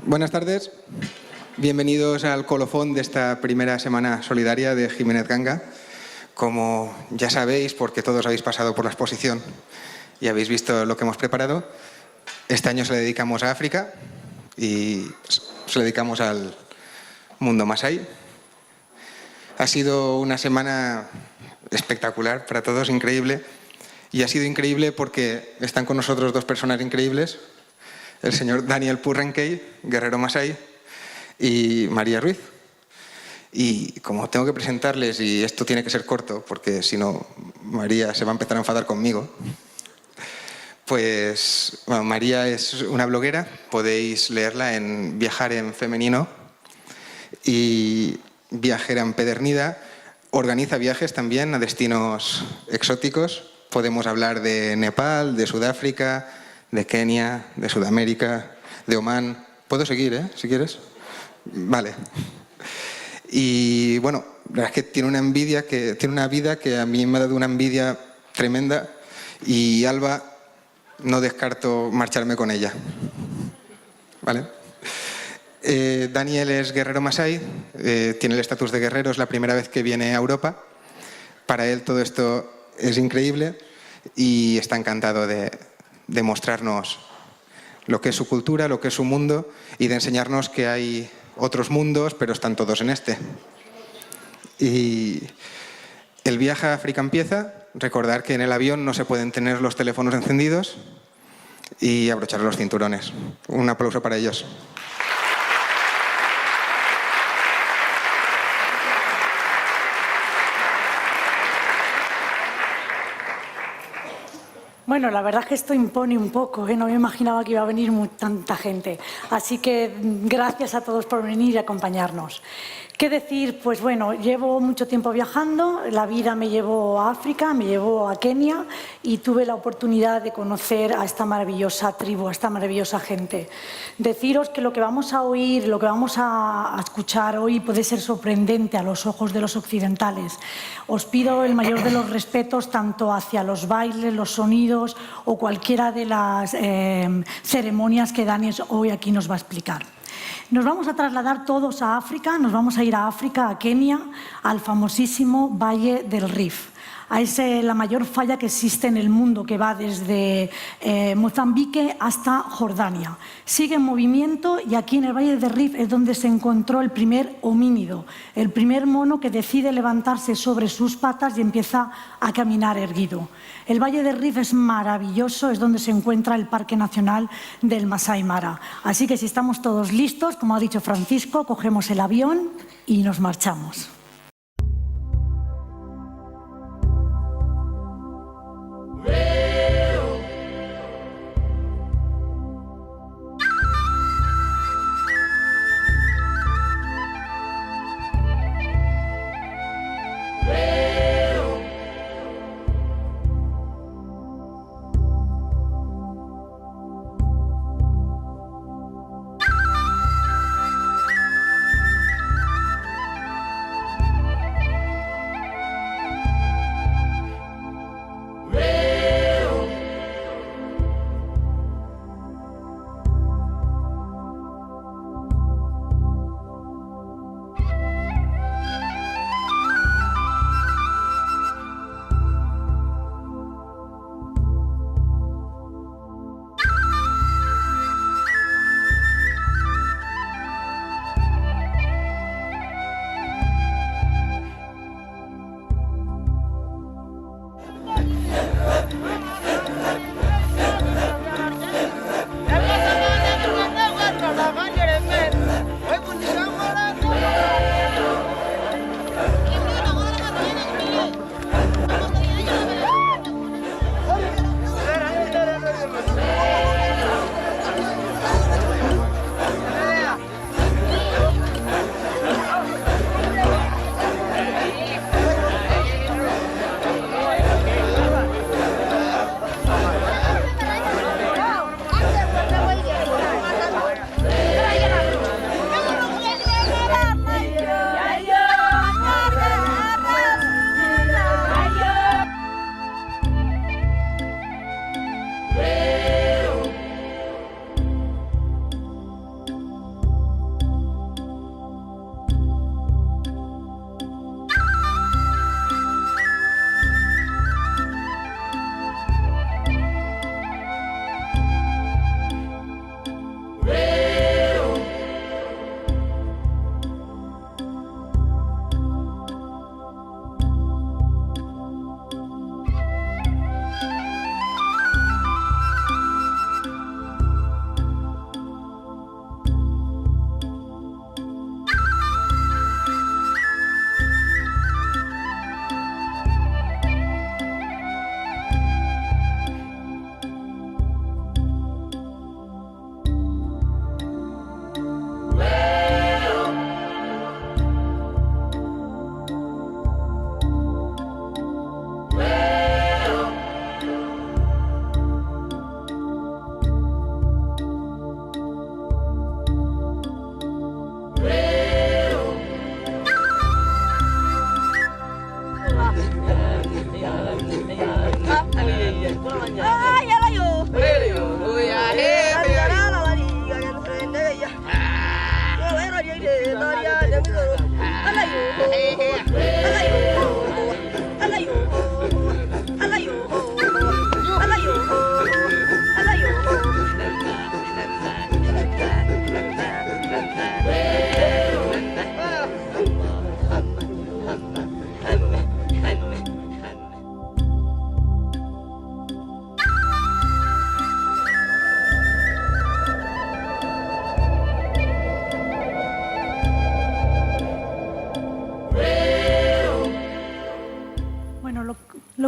Buenas tardes, bienvenidos al colofón de esta primera Semana Solidaria de Gimenez Ganga. Como ya sabéis, porque todos habéis pasado por la exposición y habéis visto lo que hemos preparado, este año se le dedicamos a África y se le dedicamos al mundo Maasai. Ha sido una semana espectacular para todos, increíble, y ha sido increíble porque están con nosotros dos personas increíbles, el señor Daniel Purrunkei, guerrero Maasai, y María Ruiz. Y como tengo que presentarles, y esto tiene que ser corto, porque si no María se va a empezar a enfadar conmigo, pues bueno, María es una bloguera, podéis leerla en Viajar en Femenino, y viajera empedernida, organiza viajes también a destinos exóticos. Podemos hablar de Nepal, de Sudáfrica, de Kenia, de Sudamérica, de Omán. ¿Puedo seguir, si quieres? Vale. Y bueno, la verdad es que tiene una vida que a mí me ha dado una envidia tremenda, y Alba, no descarto marcharme con ella. ¿Vale? Daniel es guerrero Maasai, tiene el estatus de guerrero, es la primera vez que viene a Europa. Para él todo esto es increíble y está encantado de mostrarnos lo que es su cultura, lo que es su mundo, y de enseñarnos que hay otros mundos, pero están todos en este. Y el viaje a África empieza. Recordar que en el avión no se pueden tener los teléfonos encendidos y abrochar los cinturones. Un aplauso para ellos. Bueno, la verdad es que esto impone un poco, no me imaginaba que iba a venir tanta gente. Así que gracias a todos por venir y acompañarnos. ¿Qué decir? Pues bueno, llevo mucho tiempo viajando, la vida me llevó a África, me llevó a Kenia y tuve la oportunidad de conocer a esta maravillosa tribu, a esta maravillosa gente. Deciros que lo que vamos a oír, lo que vamos a escuchar hoy puede ser sorprendente a los ojos de los occidentales. Os pido el mayor de los respetos tanto hacia los bailes, los sonidos o cualquiera de las ceremonias que Dani hoy aquí nos va a explicar. Nos vamos a trasladar todos a África, nos vamos a ir a África, a Kenia, al famosísimo Valle del Rift. Es la mayor falla que existe en el mundo, que va desde Mozambique hasta Jordania. Sigue en movimiento y aquí en el Valle del Rift es donde se encontró el primer homínido, el primer mono que decide levantarse sobre sus patas y empieza a caminar erguido. El Valle del Rift es maravilloso, es donde se encuentra el Parque Nacional del Massai Mara. Así que si estamos todos listos, como ha dicho Francisco, cogemos el avión y nos marchamos.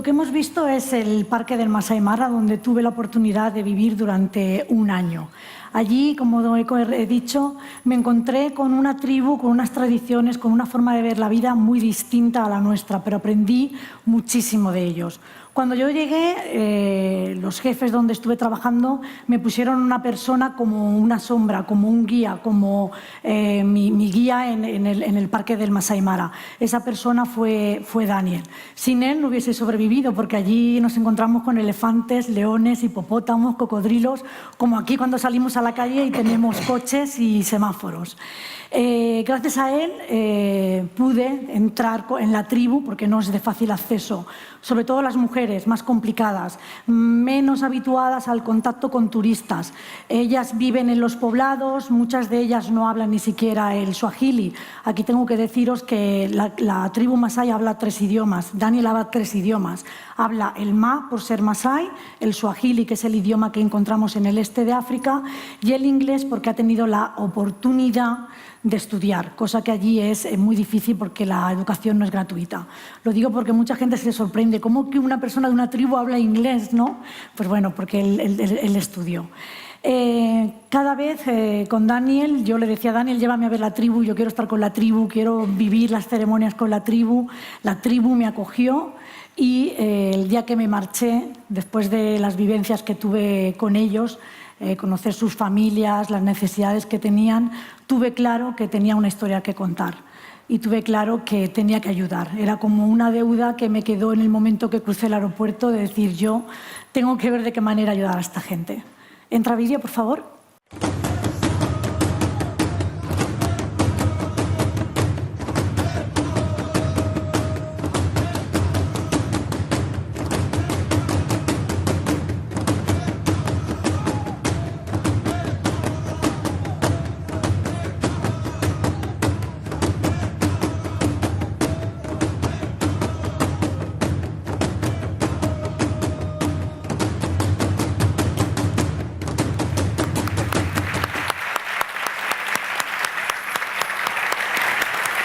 Lo que hemos visto es el parque del Massai Mara, donde tuve la oportunidad de vivir durante un año. Allí, como he dicho, me encontré con una tribu, con unas tradiciones, con una forma de ver la vida muy distinta a la nuestra, pero aprendí muchísimo de ellos. Cuando yo llegué, los jefes donde estuve trabajando me pusieron una persona como una sombra, como un guía, como mi guía en el parque del Massai Mara. Esa persona fue Daniel. Sin él no hubiese sobrevivido, porque allí nos encontramos con elefantes, leones, hipopótamos, cocodrilos, como aquí cuando salimos a la calle y tenemos coches y semáforos. Gracias a él pude entrar en la tribu, porque no es de fácil acceso, sobre todo las mujeres más complicadas, menos habituadas al contacto con turistas. Ellas viven en los poblados, muchas de ellas no hablan ni siquiera el suajili. Aquí tengo que deciros que la tribu Maasai habla 3 idiomas, Daniel habla 3 idiomas. Habla el Ma, por ser Maasai, el suajili, que es el idioma que encontramos en el este de África, y el inglés, porque ha tenido la oportunidad de estudiar, cosa que allí es muy difícil porque la educación no es gratuita. Lo digo porque mucha gente se sorprende, ¿cómo que una persona de una tribu habla inglés, no? Pues bueno, porque él estudió. Cada vez con Daniel, yo le decía, Daniel, llévame a ver la tribu, yo quiero estar con la tribu, quiero vivir las ceremonias con la tribu me acogió y el día que me marché, después de las vivencias que tuve con ellos, conocer sus familias, las necesidades que tenían, tuve claro que tenía una historia que contar y tuve claro que tenía que ayudar. Era como una deuda que me quedó en el momento que crucé el aeropuerto de decir, yo tengo que ver de qué manera ayudar a esta gente. Entra vídeo, por favor.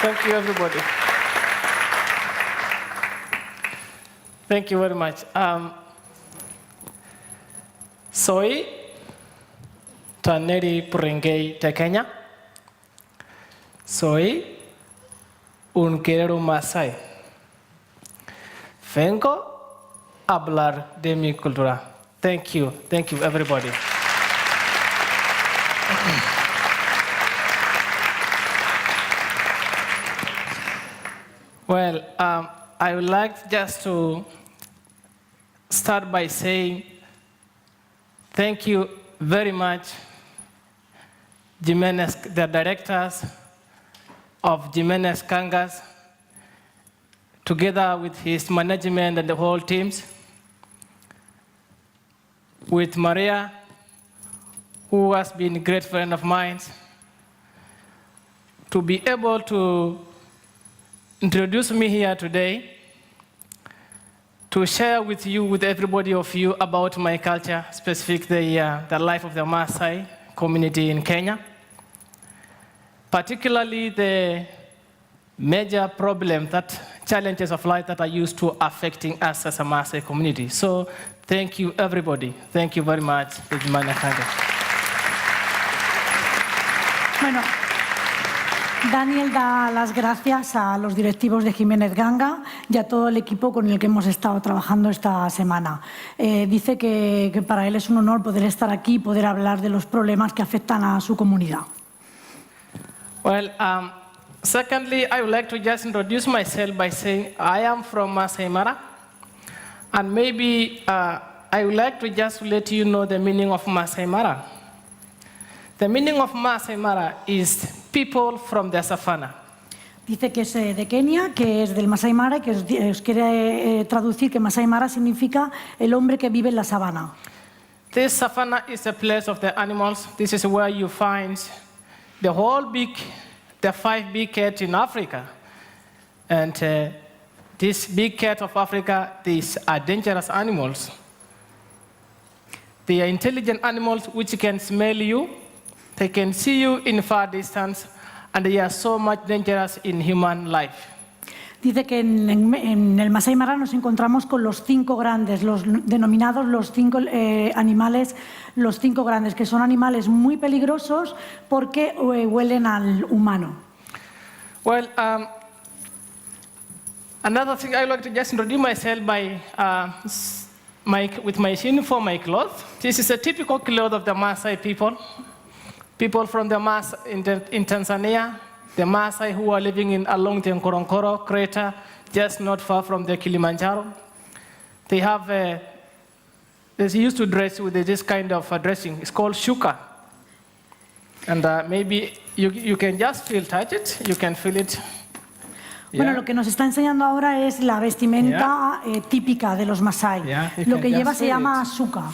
Thank you, everybody. Thank you very much. Soy Daniel Purrunkei de Kenia. Soy un guerrero Maasai. Vengo a hablar de mi cultura. Thank you, everybody. Well, I would like just to start by saying thank you very much, Gimenez, the directors of Gimenez Ganga, together with his management and the whole teams, with Maria, who has been a great friend of mine, to be able to introduce me here today to share with you, with everybody of you, about my culture, specifically the life of the Maasai community in Kenya, particularly the major problem, challenges of life that are used to affecting us as a Maasai community. So thank you, everybody. Thank you very much, Gimenez Ganga. Bueno, Daniel da las gracias a los directivos de Gimenez Ganga y a todo el equipo con el que hemos estado trabajando esta semana. Dice que para él es un honor poder estar aquí y poder hablar de los problemas que afectan a su comunidad. Well, secondly, I would like to just introduce myself by saying I am from Massai Mara, and maybe I would like to just let you know the meaning of Massai Mara. The meaning of Massai Mara is people from the savannah. Dice que es de Kenia, que es del Massai Mara y que os quiere traducir que Massai Mara significa el hombre que vive en la sabana. This savannah is a place of the animals. This is where you find the 5 big cats in Africa. And these big cats of Africa, these are dangerous animals. They are intelligent animals which can smell you. They can see you in far distance, and they are so much dangerous in human life. Dice que en el Massai Mara nos encontramos con los 5 grandes, los denominados los 5 animales, los 5 grandes, que son animales muy peligrosos porque huelen al humano. Well, another thing I would like to just introduce myself by with my uniform, my clothes. This is a typical cloth of the Maasai people. People from the in Tanzania, the Maasai who are living along the Ngorongoro crater, just not far from the Kilimanjaro. They have, they used to dress with this kind of dressing. It's called shuka. And maybe you can just touch it, you can feel it. Bueno, lo que nos está enseñando ahora es la vestimenta típica de los Maasai. Lo que lleva se llama suka.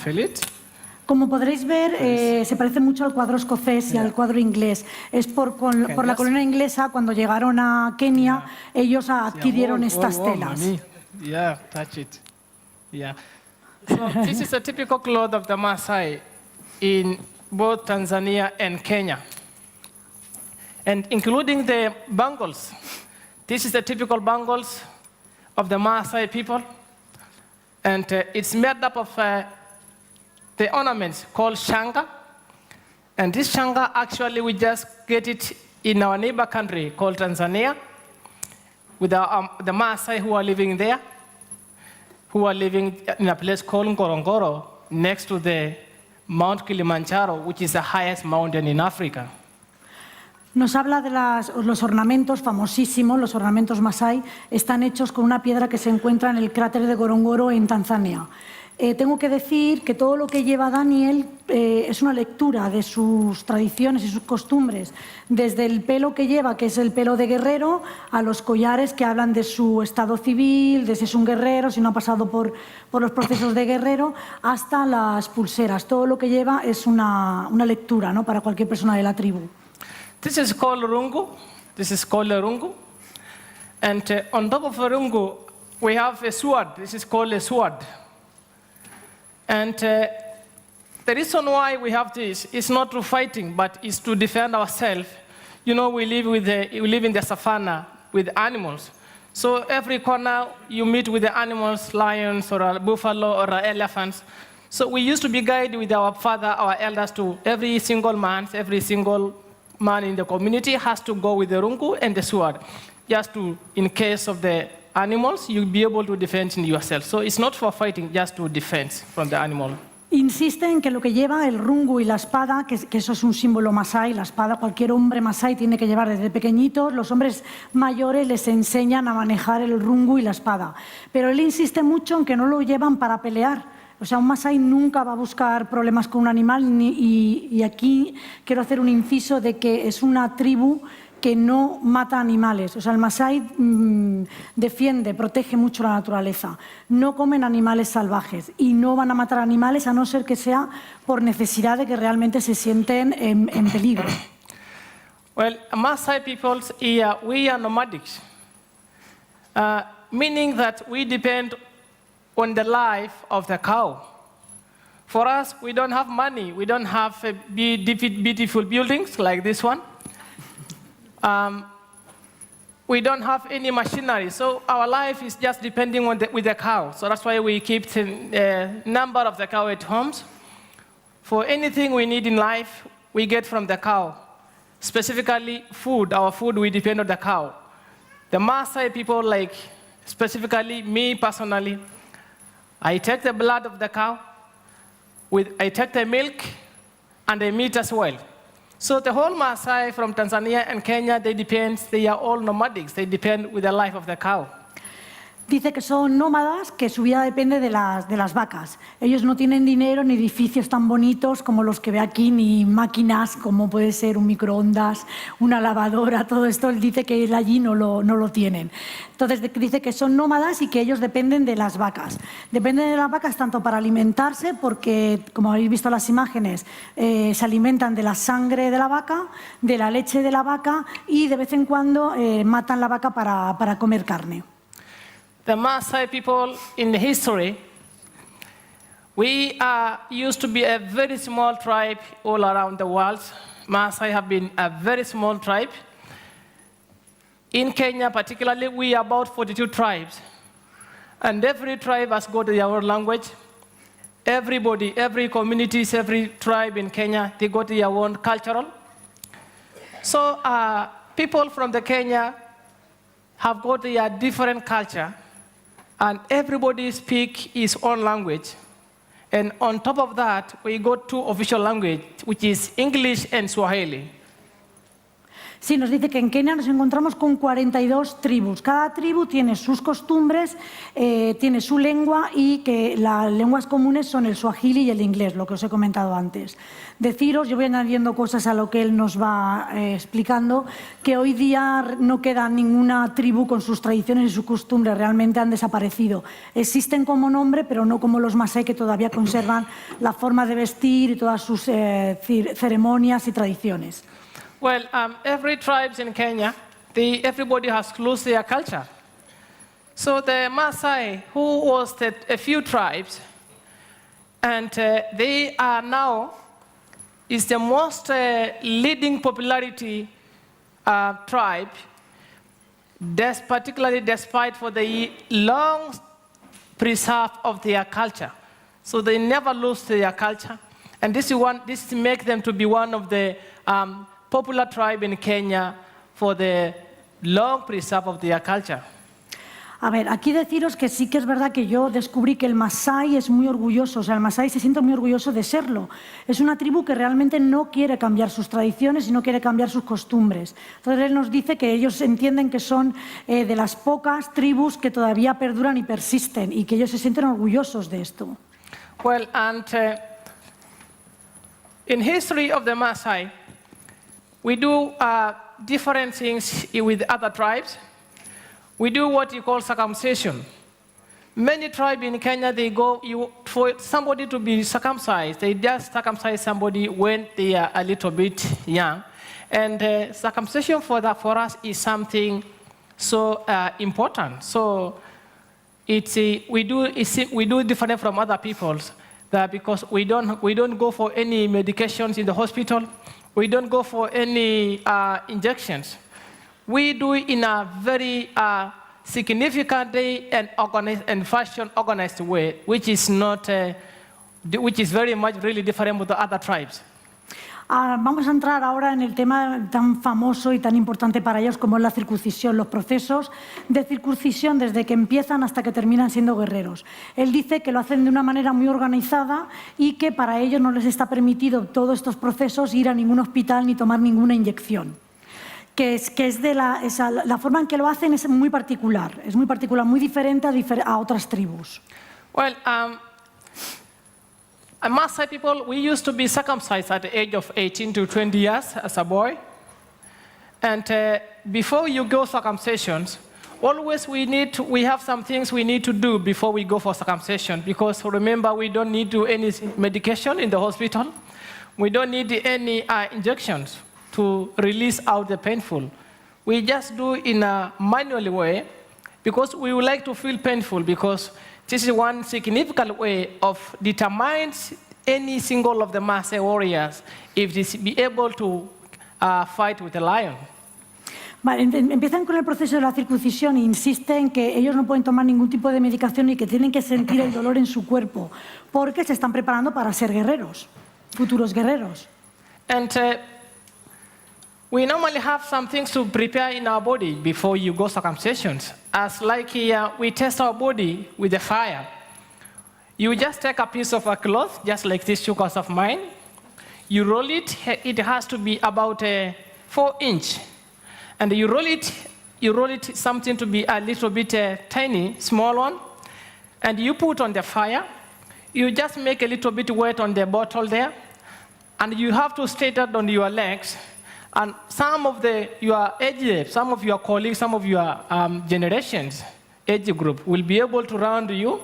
Como podréis ver, se parece mucho al cuadro escocés y al cuadro inglés. Es por la colonia inglesa, cuando llegaron a Kenia, ellos adquirieron estas telas. Yeah, touch it. Yeah. So this is a typical cloth of the Maasai in both Tanzania and Kenya, and including the bangles. This is the typical bangles of the Maasai people, and it's made up of the ornaments called shanga. And this shanga, actually, we just get it in our neighbor country called Tanzania, with the Maasai who are living there, who are living in a place called Ngorongoro, next to the Mount Kilimanjaro, which is the highest mountain in Africa. Nos habla de los ornamentos famosísimos, los ornamentos Maasai, están hechos con una piedra que se encuentra en el cráter de Ngorongoro en Tanzania. Tengo que decir que todo lo que lleva Daniel es una lectura de sus tradiciones y sus costumbres, desde el pelo que lleva, que es el pelo de guerrero, a los collares que hablan de su estado civil, de si es un guerrero, si no ha pasado por los procesos de guerrero, hasta las pulseras. Todo lo que lleva es una lectura, ¿no?, para cualquier persona de la tribu. This is called rungu. This is called a rungu. And on top of a rungu, we have a sword. This is called a sword. And the reason why we have this is not to fighting, but is to defend ourselves. You know, we live in the savannah with animals. So every corner you meet with the animals, lions or a buffalo or elephants. So we used to be guided with our father, our elders, to every single man in the community has to go with the rungu and the sword, just to, in case of the animals, you'll be able to defend yourself. So it's not for fighting, just to defend from the animal. Insiste en que lo que lleva el rungu y la espada, que eso es un símbolo Maasai, la espada cualquier hombre Maasai tiene que llevar desde pequeñitos, los hombres mayores les enseñan a manejar el rungu y la espada. Pero él insiste mucho en que no lo llevan para pelear. O sea, un Maasai nunca va a buscar problemas con un animal y aquí quiero hacer un inciso de que es una tribu que no mata animales. O sea, el Maasai defiende, protege mucho la naturaleza. No comen animales salvajes y no van a matar animales a no ser que sea por necesidad de que realmente se sienten en peligro. Well, Maasai peoples, we are nomadics, meaning that we depend on the life of the cow. For us, we don't have money. We don't have beautiful buildings like this one. We don't have any machinery, so our life is just depending on with the cow. So that's why we keep the number of the cow at homes. For anything we need in life, we get from the cow. Specifically, food. Our food, we depend on the cow. The Maasai people, like specifically me personally, I take the blood of the cow, I take the milk and the meat as well. So the whole Maasai from Tanzania and Kenya, they are all nomadics. They depend with the life of the cow. Dice que son nómadas, que su vida depende de las vacas. Ellos no tienen dinero ni edificios tan bonitos como los que ve aquí, ni máquinas como puede ser un microondas, una lavadora, todo esto. Él dice que allí no lo tienen. Entonces dice que son nómadas y que ellos dependen de las vacas. Dependen de las vacas tanto para alimentarse, porque como habéis visto en las imágenes, se alimentan de la sangre de la vaca, de la leche de la vaca y de vez en cuando matan la vaca para comer carne. The Maasai people in the history, we used to be a very small tribe all around the world. Maasai have been a very small tribe. In Kenya, particularly, we are about 42 tribes. And every tribe has got their own language. Everybody, every community, every tribe in Kenya, they got their own cultural. So people from the Kenya have got their different culture, and everybody speak his own language. And on top of that, we got two official languages, which is English and Swahili. Sí, nos dice que en Kenia nos encontramos con 42 tribus. Cada tribu tiene sus costumbres, tiene su lengua y que las lenguas comunes son el suajili y el inglés, lo que os he comentado antes. Deciros, yo voy añadiendo cosas a lo que él nos va explicando, que hoy día no queda ninguna tribu con sus tradiciones y sus costumbres, realmente han desaparecido. Existen como nombre, pero no como los Maasai, que todavía conservan la forma de vestir y todas sus ceremonias y tradiciones. Well, every tribe in Kenya, everybody has close their culture. So the Maasai, who was a few tribes, and they are now is the most leading popularity tribe, particularly despite for the long preserve of their culture. So they never lose their culture, and this makes them to be one of the popular tribe in Kenya for the long preserve of their culture. A ver, aquí deciros que sí que es verdad que yo descubrí que el Maasai es muy orgulloso, o sea, el Maasai se siente muy orgulloso de serlo. Es una tribu que realmente no quiere cambiar sus tradiciones y no quiere cambiar sus costumbres. Entonces él nos dice que ellos entienden que son de las pocas tribus que todavía perduran y persisten y que ellos se sienten orgullosos de esto. Well, and in history of the Maasai, we do different things with other tribes. We do what you call circumcision. Many tribes in Kenya, for somebody to be circumcised, they just circumcise somebody when they are a little bit young. And circumcision for us is something so important. So we do different from other people's, because we don't go for any medications in the hospital. We don't go for any injections. We do it in a very significant day and organized way, which is very much really different with the other tribes. Vamos a entrar ahora en el tema tan famoso y tan importante para ellos como es la circuncisión, los procesos de circuncisión desde que empiezan hasta que terminan siendo guerreros. Él dice que lo hacen de una manera muy organizada y que para ellos no les está permitido todos estos procesos ir a ningún hospital ni tomar ninguna inyección. La forma en que lo hacen es muy particular, muy diferente a otras tribus. Well, Maasai people, we used to be circumcised at the age of 18 to 20 years as a boy. And before you go circumcisions, always we have some things we need to do before we go for circumcision, because remember, we don't need any medication in the hospital. We don't need any injections to release out the painful. We just do in a manual way, because we would like to feel painful, because this is one significant way of determines any single of the Maasai warriors if they be able to fight with a lion. Vale, empiezan con el proceso de la circuncisión e insisten en que ellos no pueden tomar ningún tipo de medicación y que tienen que sentir el dolor en su cuerpo, porque se están preparando para ser guerreros, futuros guerreros. And we normally have some things to prepare in our body before you go circumcisions. As like here, we test our body with the fire. You just take a piece of a cloth, just like this suitcase of mine. You roll it. It has to be about 4 inch. And you roll it something to be a little bit tiny, small one. And you put on the fire. You just make a little bit wet on the bottle there. And you have to straight out on your legs. And some of your age, some of your colleagues, some of your generations, age group, will be able to round you,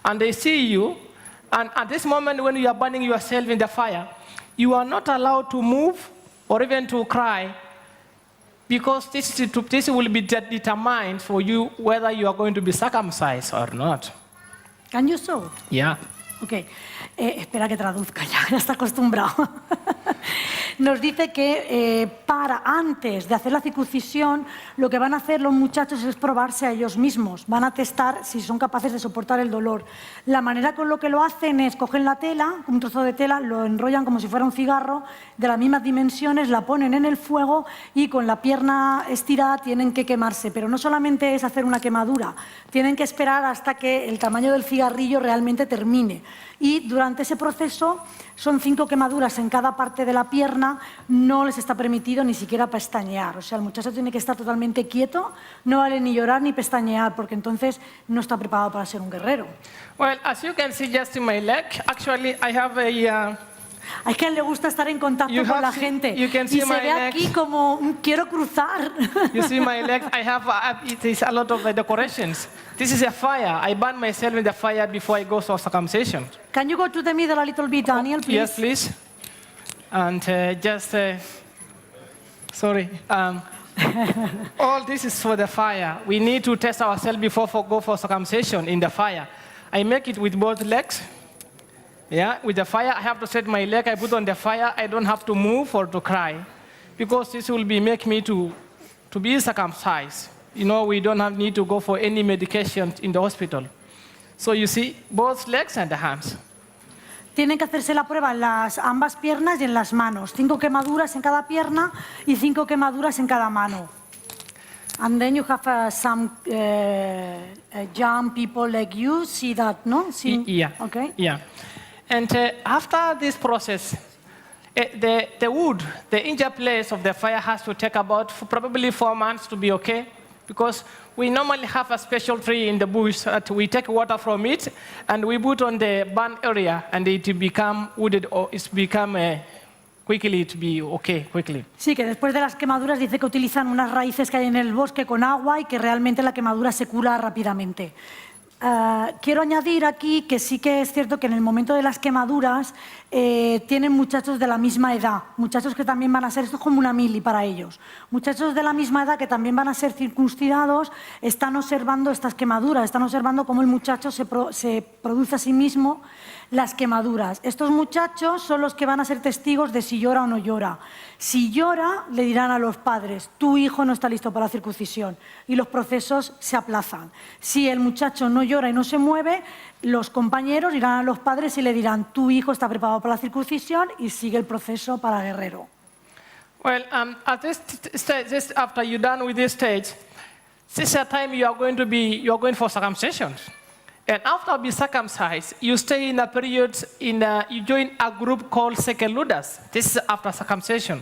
and they see you. And at this moment, when you are burning yourself in the fire, you are not allowed to move or even to cry, because this will be determined for you whether you are going to be circumcised or not. Can you show? Yeah. Ok, espera que traduzca, ya está acostumbrado. nos dice que antes de hacer la circuncisión, lo que van a hacer los muchachos es probarse a ellos mismos. Van a testar si son capaces de soportar el dolor. La manera con lo que lo hacen es cogen la tela, un trozo de tela, lo enrollan como si fuera un cigarro, de las mismas dimensiones, la ponen en el fuego y con la pierna estirada tienen que quemarse. Pero no solamente es hacer una quemadura, tienen que esperar hasta que el tamaño del cigarrillo realmente termine. Y durante ese proceso son 5 quemaduras en cada parte de la pierna, no les está permitido ni siquiera pestañear. O sea, el muchacho tiene que estar totalmente quieto, no vale ni llorar ni pestañear, porque entonces no está preparado para ser un guerrero. Well, as you can see just in my leg, actually I have a... A que a él le gusta estar en contacto con la gente y se ve aquí como quiero cruzar. You see my legs, I have it is a lot of decorations. This is a fire. I burn myself in the fire before I go for circumcision. Can you go to the middle a little bit, Daniel, please? Yes, please. And sorry. All this is for the fire. We need to test ourselves before go for circumcision in the fire. I make it with both legs. Yeah, with the fire, I have to set my leg, I put on the fire, I don't have to move or to cry, because this will make me to be circumcised. You know, we don't need to go for any medication in the hospital. So you see, both legs and the hands. Tienen que hacerse la prueba en ambas piernas y en las manos. 5 quemaduras en cada pierna y 5 quemaduras en cada mano. And then you have some young people like you, see that, no? Yeah. Okay. Yeah. And after this process, the wood, the injured place of the fire has to take about probably 4 months to be okay, because we normally have a special tree in the bush that we take water from it and we put on the burn area and it become wooded or it's become quickly to be okay, quickly. Sí, que después de las quemaduras dice que utilizan unas raíces que hay en el bosque con agua y que realmente la quemadura se cura rápidamente. Quiero añadir aquí que sí que es cierto que en el momento de las quemaduras tienen muchachos de la misma edad, muchachos que también van a ser, esto es como una mili para ellos, muchachos de la misma edad que también van a ser circuncidados, están observando estas quemaduras, están observando cómo el muchacho se produce a sí mismo las quemaduras. Estos muchachos son los que van a ser testigos de si llora o no llora. Si llora, le dirán a los padres, tu hijo no está listo para la circuncisión, y los procesos se aplazan. Si el muchacho no llora y no se mueve, los compañeros irán a los padres y le dirán, tu hijo está preparado para la circuncisión, y sigue el proceso para guerrero. Well, at this stage, after you're done with this stage, this is a time you are going for circumcision. And after being circumcised, you stay in a period, you join a group called sekeludas. This is after circumcision.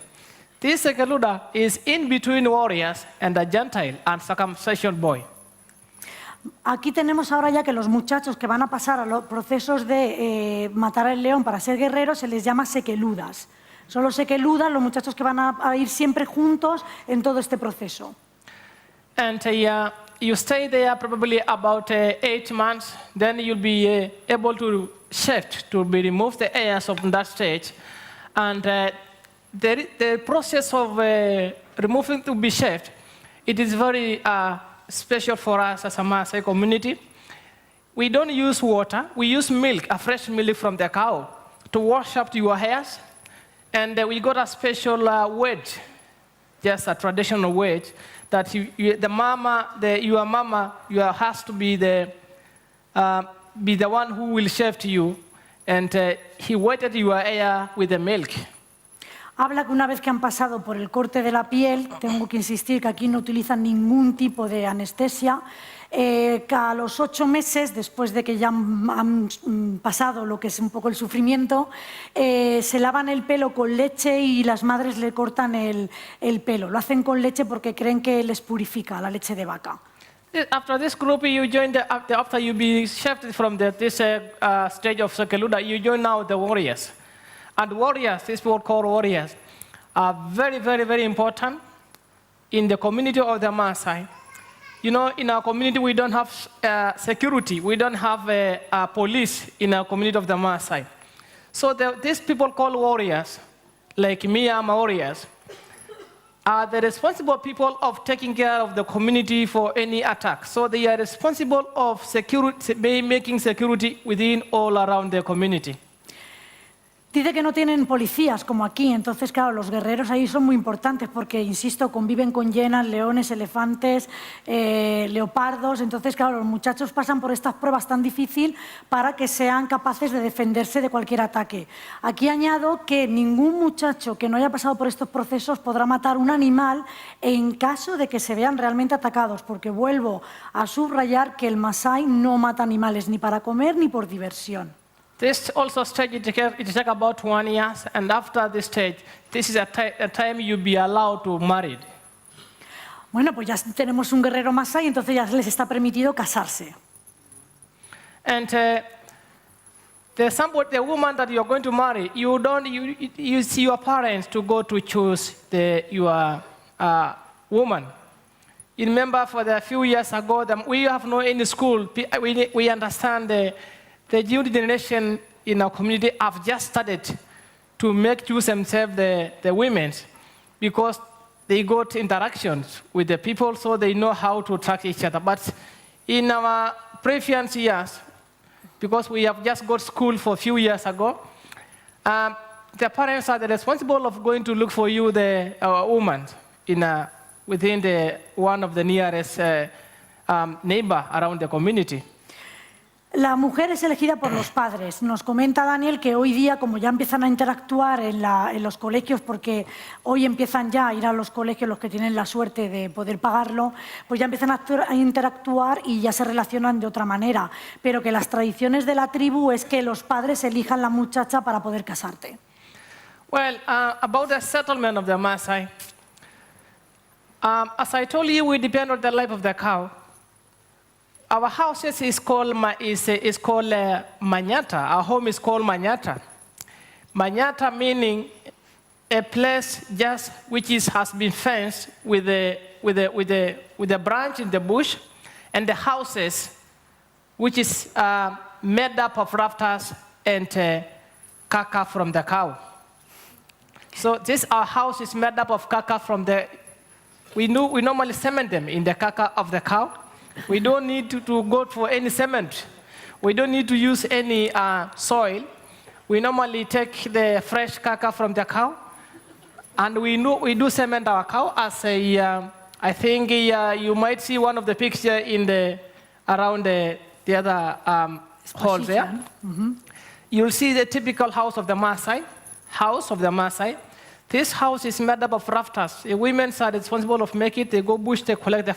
This sekeluda is in between warriors and a Gentile and circumcision boy. Aquí tenemos ahora ya que los muchachos que van a pasar a los procesos de matar al león para ser guerreros se les llama sekeludas. Son los sekeludas, los muchachos que van a ir siempre juntos en todo este proceso. And you stay there probably about 8 months, then you'll be able to shift, to be remove the hairs of that stage. And the process of removing to be shaved, it is very special for us as a Maasai community. We don't use water, we use milk, a fresh milk from the cow, to wash up your hairs. And we got a special wedge, just a traditional wedge, that your mama has to be the one who will shave to you, and he wetted your hair with the milk. Habla que una vez que han pasado por el corte de la piel, tengo que insistir que aquí no utilizan ningún tipo de anestesia, que a los 8 meses, después de que ya han pasado lo que es un poco el sufrimiento, se lavan el pelo con leche y las madres le cortan el pelo. Lo hacen con leche porque creen que les purifica la leche de vaca. After this group, you join after you be shifted from this stage of sekeluda, you join now the warriors. And warriors, this word called warriors, are very, very, very important in the community of the Maasai. You know, in our community, we don't have security. We don't have a police in our community of the Maasai. So these people called warriors, like me, I'm warriors, are the responsible people of taking care of the community for any attack. So they are responsible of security, making security within all around the community. Dice que no tienen policías como aquí, entonces, claro, los guerreros ahí son muy importantes porque, insisto, conviven con hienas, leones, elefantes, leopardos. Entonces, claro, los muchachos pasan por estas pruebas tan difíciles para que sean capaces de defenderse de cualquier ataque. Aquí añado que ningún muchacho que no haya pasado por estos procesos podrá matar un animal en caso de que se vean realmente atacados, porque vuelvo a subrayar que el Maasai no mata animales ni para comer ni por diversión. This also stage, it takes about 1 year, and after this stage, this is a time you'll be allowed to marry. Bueno, pues ya tenemos un guerrero Maasai, entonces ya les está permitido casarse. And the woman that you're going to marry, you see your parents to go to choose your woman. You remember for the few years ago, we have no any school. We understand the youth generation in our community have just started to make choose themselves the women because they got interactions with the people, so they know how to attract each other. But in our previous years, because we have just got school for a few years ago, the parents are responsible of going to look for you the woman within one of the nearest neighbor around the community. La mujer es elegida por los padres. Nos comenta Daniel que hoy día, como ya empiezan a interactuar en los colegios, porque hoy empiezan ya a ir a los colegios los que tienen la suerte de poder pagarlo, pues ya empiezan a interactuar y ya se relacionan de otra manera. Pero que las tradiciones de la tribu es que los padres elijan la muchacha para poder casarte. Well, about the settlement of the Maasai, as I told you, we depend on the life of the cow. Our house is called Manyata. Our home is called Manyata. Manyata meaning a place just has been fenced with a branch in the bush, and the houses, which is made up of rafters and caca from the cow. So our house is made up of caca from we normally cement them in the caca of the cow. We don't need to go for any cement. We don't need to use any soil. We normally take the fresh caca from the cow, and we do cement our cow as I think you might see one of the pictures around the other hall there. Mm-hmm. You'll see the typical house of the Maasai. This house is made up of rafters. The women are responsible of making it. They go bush, they collect the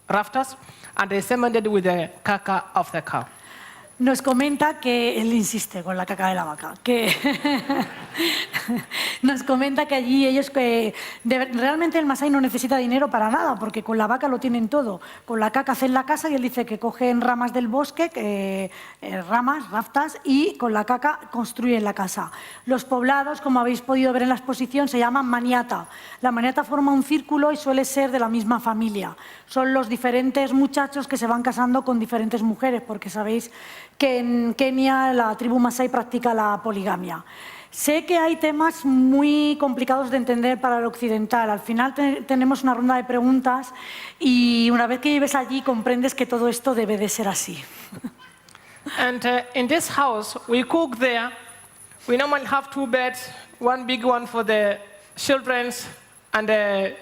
rafters, and they cement it with the caca of the cow. Nos comenta que él insiste con la caca de la vaca, nos comenta que allí ellos realmente el Maasai no necesita dinero para nada, porque con la vaca lo tienen todo. Con la caca hacen la casa y él dice que cogen ramas del bosque, raftas, y con la caca construyen la casa. Los poblados, como habéis podido ver en la exposición, se llaman maniata. La maniata forma un círculo y suele ser de la misma familia. Son los diferentes muchachos que se van casando con diferentes mujeres, porque sabéis que en Kenia la tribu Maasai practica la poligamia. Sé que hay temas muy complicados de entender para el occidental. Al final tenemos una ronda de preguntas y una vez que vives allí comprendes que todo esto debe de ser así. And in this house, we cook there. We normally have 2 beds, one big one for the children and the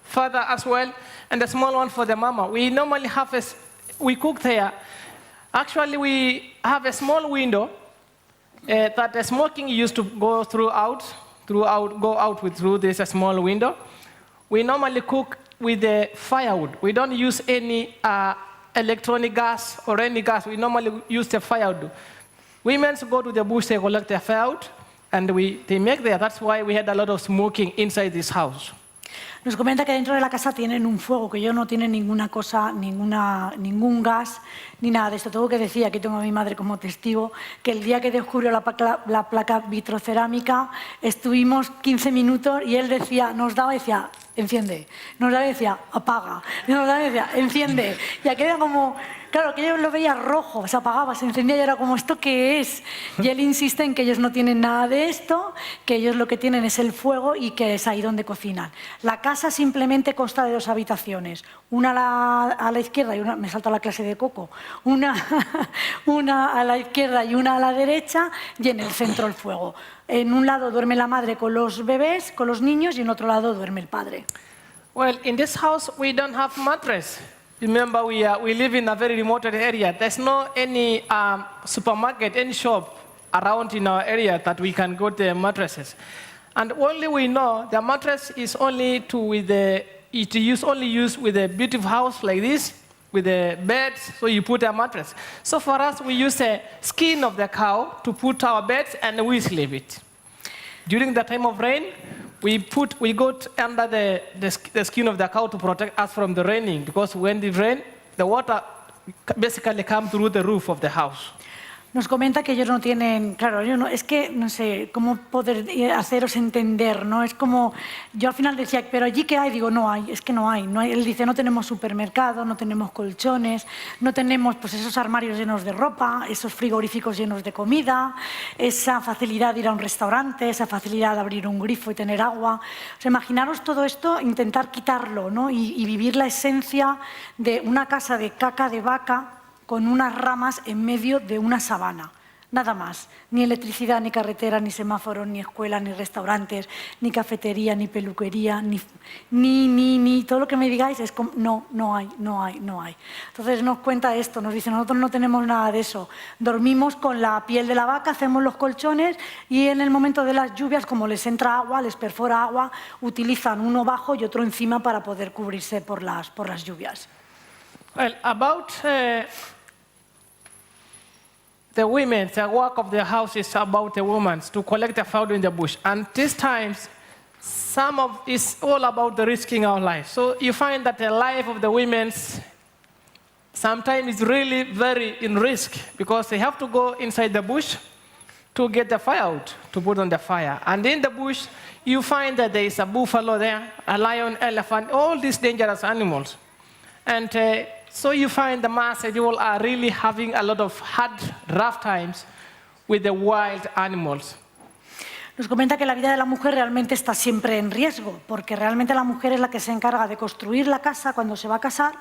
father as well, and a small one for the mama. We normally we cook there. Actually, we have a small window that the smoking used to go through this small window. We normally cook with the firewood. We don't use any electronic gas or any gas. We normally use the firewood. Women go to the bush, they collect the firewood, and they make there. That's why we had a lot of smoking inside this house. Nos comenta que dentro de la casa tienen un fuego, que ellos no tienen ningún gas, ni nada de esto. Tengo que decir, aquí tengo a mi madre como testigo, que el día que descubrió la placa vitrocerámica, estuvimos 15 minutos y él decía, nos daba y decía, enciende, nos daba y decía, apaga, nos daba y decía, enciende. Y aquello como Claro, que yo lo veía rojo, se apagaba, se encendía y era como, ¿esto qué es? Y él insiste en que ellos no tienen nada de esto, que ellos lo que tienen es el fuego y que es ahí donde cocinan. La casa simplemente consta de 2 habitaciones, una a la izquierda y una, me salta la clase de Coco, una a la izquierda y una a la derecha, y en el centro el fuego. En un lado duerme la madre con los bebés, con los niños, y en otro lado duerme el padre. Well, in this house, we don't have mattress. Remember, we live in a very remote area. There's no any supermarket, any shop around in our area that we can go to mattresses. And only we know the mattress is only only used with a beautiful house like this, with a bed, so you put a mattress. So for us, we use the skin of the cow to put our beds and we sleep it. During the time of rain, we go under the skin of the cow to protect us from the raining, because when it rains, the water basically comes through the roof of the house. Nos comenta que ellos no tienen, claro, es que no sé cómo poder haceros entender, ¿no? Es como, yo al final decía, pero allí ¿qué hay? Digo, no hay, es que no hay. Él dice, no tenemos supermercado, no tenemos colchones, no tenemos pues esos armarios llenos de ropa, esos frigoríficos llenos de comida, esa facilidad de ir a un restaurante, esa facilidad de abrir un grifo y tener agua. O sea, imaginaros todo esto, intentar quitarlo, ¿no? Y vivir la esencia de una casa de caca de vaca con unas ramas en medio de una sabana. Nada más. Ni electricidad, ni carretera, ni semáforos, ni escuela, ni restaurantes, ni cafetería, ni peluquería, ni todo lo que me digáis es como, no hay. Entonces nos cuenta esto, nos dice, nosotros no tenemos nada de eso. Dormimos con la piel de la vaca, hacemos los colchones y en el momento de las lluvias, como les entra agua, les perfora agua, utilizan uno bajo y otro encima para poder cubrirse por las lluvias. Well, about the women, the work of the house is about the women to collect the food in the bush. And these times, it's all about the risking our life. So you find that the life of the women sometimes is really very in risk, because they have to go inside the bush to get the fire out, to put on the fire. And in the bush, you find that there is a buffalo there, a lion, elephant, all these dangerous animals. And so you find the Maasai people are really having a lot of hard, rough times with the wild animals. Nos comenta que la vida de la mujer realmente está siempre en riesgo, porque realmente la mujer es la que se encarga de construir la casa cuando se va a casar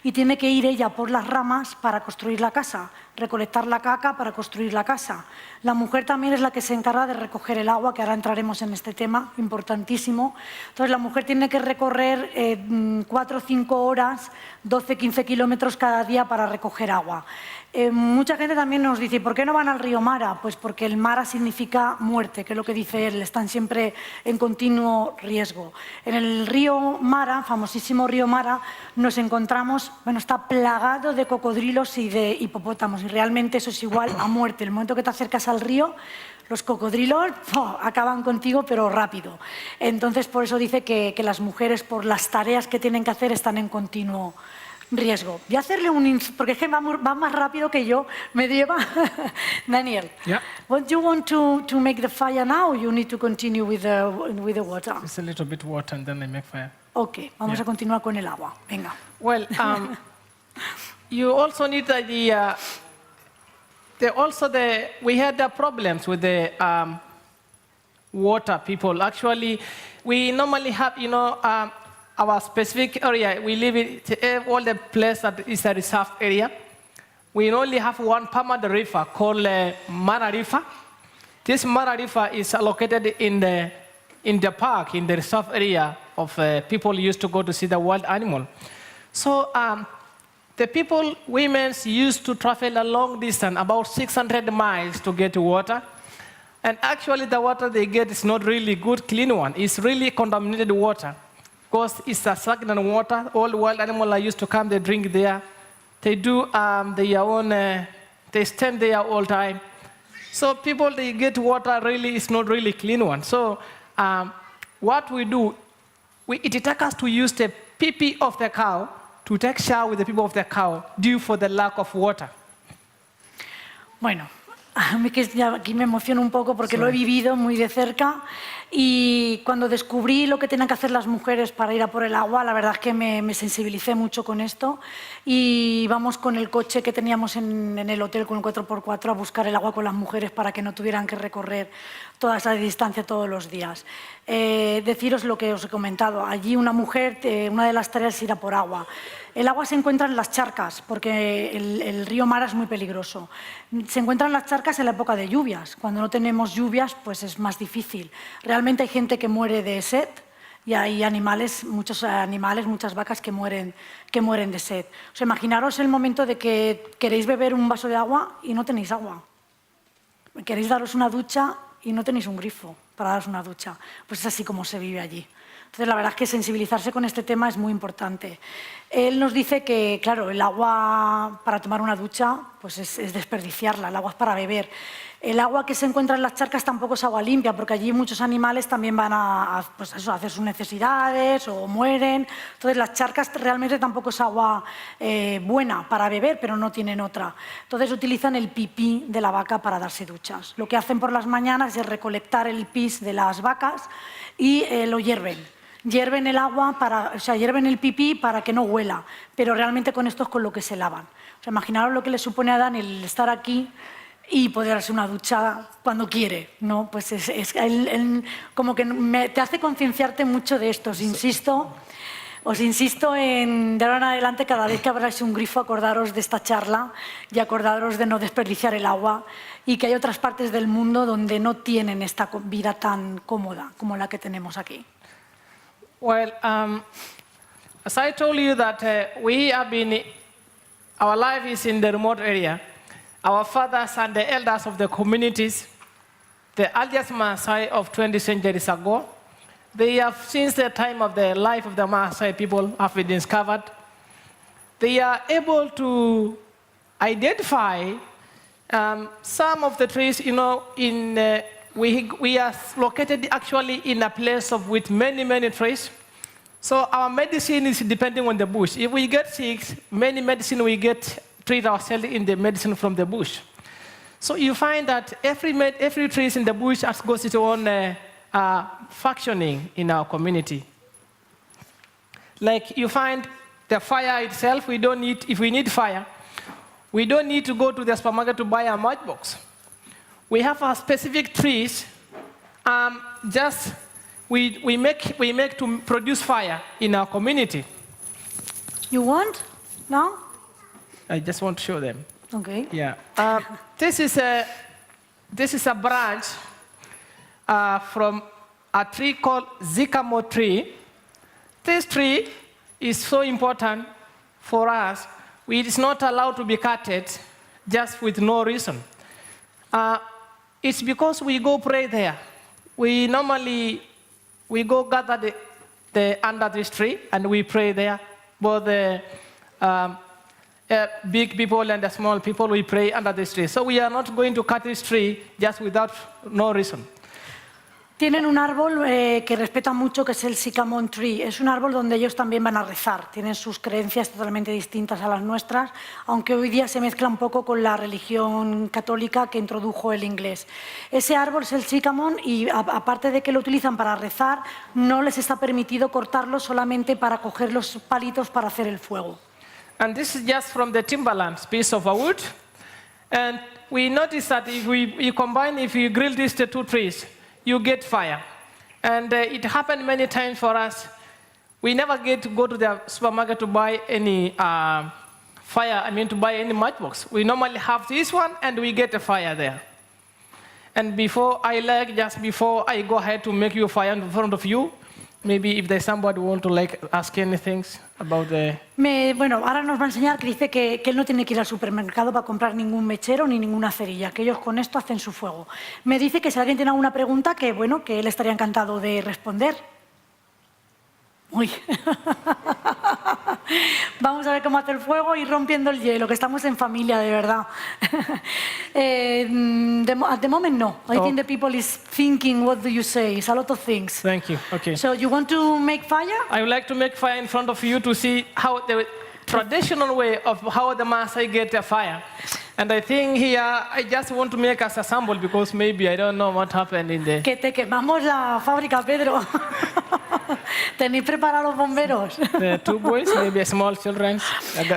y tiene que ir ella por las ramas para construir la casa, recolectar la caca para construir la casa. La mujer también es la que se encarga de recoger el agua, que ahora entraremos en este tema, importantísimo. Entonces la mujer tiene que recorrer 4 o 5 horas, 12, 15 kilómetros cada día para recoger agua. Mucha gente también nos dice, ¿por qué no van al río Mara? Pues porque el Mara significa muerte, que es lo que dice él, están siempre en continuo riesgo. En el río Mara, famosísimo río Mara, nos encontramos, está plagado de cocodrilos y de hipopótamos, y realmente eso es igual a muerte. El momento que te acercas al río, los cocodrilos acaban contigo, pero rápido. Entonces, por eso dice que las mujeres, por las tareas que tienen que hacer, están en continuo riesgo. Voy a hacerle porque es que va más rápido que yo, me lleva. Daniel, yeah. What do you want to make the fire now? You need to continue with the water. It's a little bit water and then I make fire. Okay, vamos a continuar con el agua. Venga. Well, you also need we had the problems with the water people. Actually, we normally have, our specific area, we live in all the place that is a reserve area. We only have one permanent river called Mara River. This Mara River is located in the park, in the reserve area of people used to go to see the wild animal. So the women used to travel a long distance, about 600 miles to get water. And actually the water they get is not really good, clean one. It's really contaminated water. Because it's a stagnant water, all wild animals are used to come, they drink there. They do their own, they stand there all time. So people, they get water, really, it's not really clean one. So what we do, it takes us to use the pee of the cow to take shower with the people of the cow due for the lack of water. Bueno, A mí que aquí me emociono un poco porque lo he vivido muy de cerca y cuando descubrí lo que tenían que hacer las mujeres para ir a por el agua, la verdad es que me sensibilicé mucho con esto y vamos con el coche que teníamos en el hotel con el 4x4 a buscar el agua con las mujeres para que no tuvieran que recorrer toda esa distancia todos los días. Deciros lo que os he comentado, allí una mujer, una de las tareas es ir a por agua. El agua se encuentra en las charcas, porque el río Mara es muy peligroso. Se encuentran las charcas en la época de lluvias. Cuando no tenemos lluvias, pues es más difícil. Realmente hay gente que muere de sed y hay muchos animales, muchas vacas que mueren de sed. O sea, imaginaros el momento de que queréis beber un vaso de agua y no tenéis agua. Queréis daros una ducha y no tenéis un grifo para daros una ducha. Pues es así como se vive allí. Entonces, la verdad es que sensibilizarse con este tema es muy importante. Él nos dice que, claro, el agua para tomar una ducha pues es desperdiciarla, el agua es para beber. El agua que se encuentra en las charcas tampoco es agua limpia, porque allí muchos animales también van a hacer sus necesidades o mueren. Entonces, las charcas realmente tampoco es agua buena para beber, pero no tienen otra. Entonces, utilizan el pipí de la vaca para darse duchas. Lo que hacen por las mañanas es recolectar el pis de las vacas y lo hierven. Hierven el agua, hierven el pipí para que no huela, pero realmente con esto es con lo que se lavan. O sea, imaginaros lo que le supone a Dan el estar aquí y poder darse una ducha cuando quiere, ¿no? Pues como que te hace concienciarte mucho de esto. Os insisto en, de ahora en adelante, cada vez que abráis un grifo, acordaros de esta charla y acordaros de no desperdiciar el agua y que hay otras partes del mundo donde no tienen esta vida tan cómoda como la que tenemos aquí. Well, as I told you that our life is in the remote area. Our fathers and the elders of the communities, the earliest Maasai of 20 centuries ago, they have, since the time of the life of the Maasai people, have been discovered. They are able to identify some of the trees, you know, we are located actually in a place with many, many trees. So our medicine is depending on the bush. If we get sick, many medicine we treat ourselves in the medicine from the bush. So you find that every tree in the bush has got its own functioning in our community. Like you find the fire itself, if we need fire, we don't need to go to the supermarket to buy a matchbox. We have our specific trees, we make to produce fire in our community. You want? No? I just want to show them. Okay. Yeah. This is a branch from a tree called sycamore tree. This tree is so important for us. It is not allowed to be cutted just with no reason. It's because we go pray there. We go gather under this tree and we pray there. Both the big people and the small people, we pray under this tree. So we are not going to cut this tree just without no reason. Tienen un árbol que respetan mucho, que es el sycamore tree. Es un árbol donde ellos también van a rezar. Tienen sus creencias totalmente distintas a las nuestras, aunque hoy día se mezcla un poco con la religión católica que introdujo el inglés. Ese árbol es el sycamore y aparte de que lo utilizan para rezar, no les está permitido cortarlo solamente para coger los palitos para hacer el fuego. And this is just from the timberlands, piece of wood. And we notice that if you grill these two trees, you get fire. And it happened many times for us. We never get to go to the supermarket to buy any to buy any matchbox. We normally have this one and we get a fire there. And before I go ahead to make you a fire in front of you, maybe if there's somebody who want to ask anything about the... Bueno, ahora nos va a enseñar que dice que él no tiene que ir al supermercado para comprar ningún mechero ni ninguna cerilla, que ellos con esto hacen su fuego. Me dice que si alguien tiene alguna pregunta, que él estaría encantado de responder. Uy. Vamos a ver cómo hacer el fuego y rompiendo el hielo, que estamos en familia, de verdad. At the moment, no. I think the people is thinking, what do you say? It's a lot of things. Thank you. Okay. So you want to make fire? I would like to make fire in front of you to see how the traditional way of how the Maasai get a fire. And I think here, I just want to make us a sample because maybe I don't know what happened in the... Que te quemamos la fábrica, Pedro. ¿Tenéis preparados los bomberos? The two boys, maybe small children.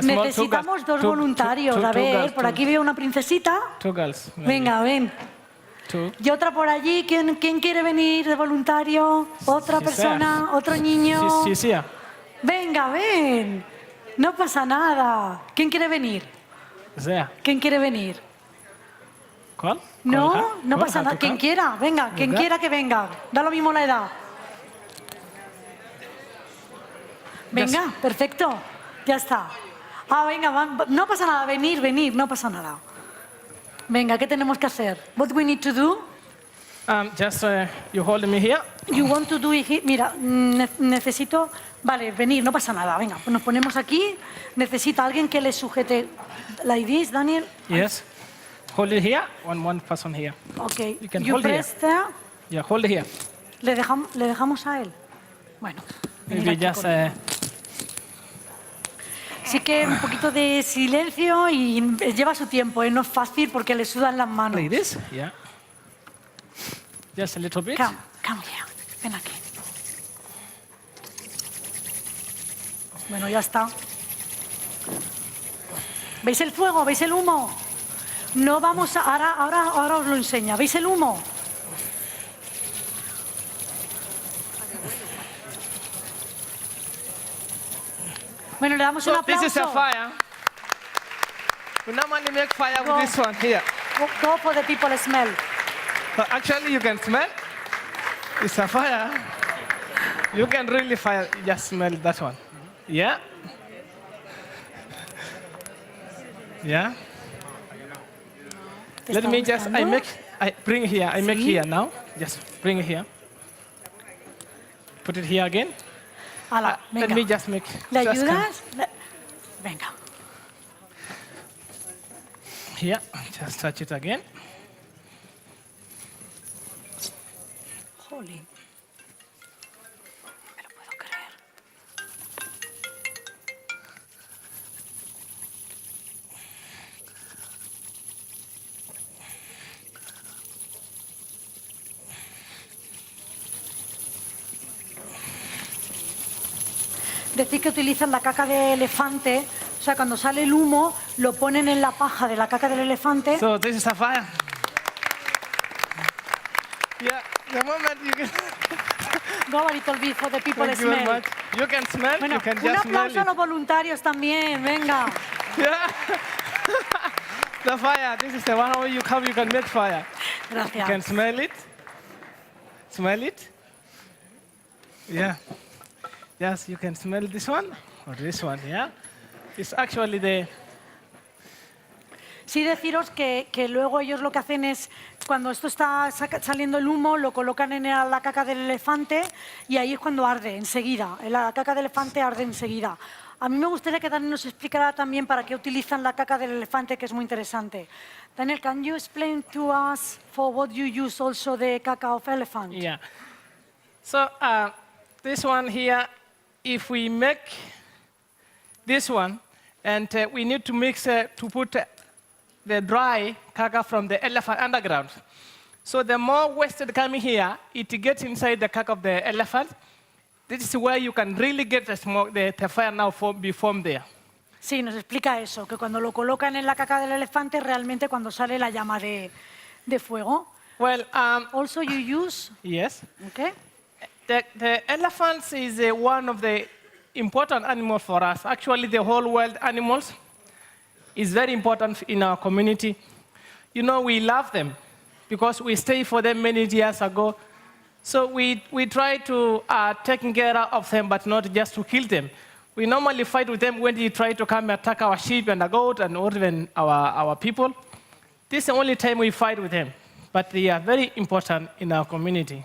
Necesitamos dos voluntarios. A ver, por aquí veo una princesita. Two girls. Maybe. Venga, ven. Two. Y otra por allí. ¿Quién quiere venir de voluntario? ¿Otra persona? ¿Otro niño? She's here. Venga, ven. No pasa nada. ¿Quién quiere venir? There. ¿Quién quiere venir? Call? No, no pasa nada. Quien quiera, venga, quien quiera que venga. Da lo mismo la edad. Venga, perfecto. Ya está. Ah, venga, no pasa nada. Venir, no pasa nada. Venga, ¿qué tenemos que hacer? What we need to do? Just you hold me here. You want to do it here? Mira, necesito... Vale, venir, no pasa nada. Venga, pues nos ponemos aquí. Necesita alguien que le sujete. Like this, Daniel? Yes. Hold it here. One person here. Okay. You can You hold press here. there. Yeah, hold it here. ¿Le dejamos a él? Bueno. venid Maybe aquí just... conmigo. Sí que un poquito de silencio y lleva su tiempo, no es fácil porque le sudan las manos. Like this? Yeah. Just a little bit. Come here. Ven aquí. Bueno, ya está. ¿Veis el fuego? ¿Veis el humo? No vamos a... Ahora os lo enseña. ¿Veis el humo? Bueno, le damos un aplauso. This is a fire. We normally make fire with this one here. Go for the people smell. But actually, you can smell. It's a fire. You can really fire. Just smell that one. Yeah. Yeah. Let me just. I bring here. I make here now. Just bring it here. Put it here again. Ala, Let me just make. ¿Le just ayudas? Venga. Here. Just touch it again. Jolín. No me lo puedo creer. Decir que utilizan la caca de elefante, o sea, cuando sale el humo, lo ponen en la paja de la caca del elefante. So this is a fire. Yeah, the moment you can. Go a little bit for the people Thank you very smell. much. You can smell. Bueno, You can un just smell aplauso a it. los voluntarios también, venga. Yeah. The fire. This is the one where you come. You can make fire. You can Gracias. smell it. Smell it. Yeah. Yes, you can smell this one or this one. Yeah. It's actually the. Sí, deciros que luego ellos lo que hacen es, cuando esto está saliendo el humo, lo colocan en la caca del elefante y ahí es cuando arde, enseguida. La caca del elefante arde enseguida. A mí me gustaría que Daniel nos explicara también para qué utilizan la caca del elefante, que es muy interesante. Daniel, can you explain to us for what you use also the caca of elephant? Yeah. So this one here, if we make this one, and we need to mix to put the dry caca from the elephant underground. So the more wasted coming here, it gets inside the caca of the elephant. This is where you can really get the smoke, the fire now be formed there. Sí, nos explica eso, que cuando lo colocan en la caca del elefante, realmente cuando sale la llama de fuego. Well, Also you use, yes. okay? The elephant is one of the important animals for us. Actually, the whole world animals is very important in our community. You know, we love them because we stayed for them many years ago. So we try to take care of them, but not just to kill them. We normally fight with them when they try to come attack our sheep and the goat and even our people. This is the only time we fight with them. But they are very important in our community.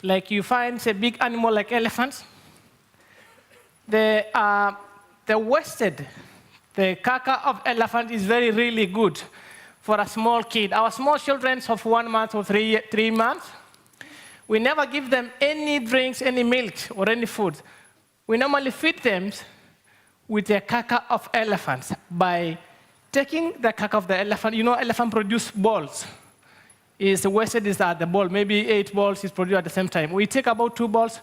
Like you find a big animal like elephants, the wasted, the caca of elephant is really good for a small kid. Our small children of 1 month or 3 months, we never give them any drinks, any milk, or any food. We normally feed them with the caca of elephants by taking the caca of the elephant, elephant produce balls. The wasted is at the ball, maybe 8 balls is produced at the same time. We take about 2 balls,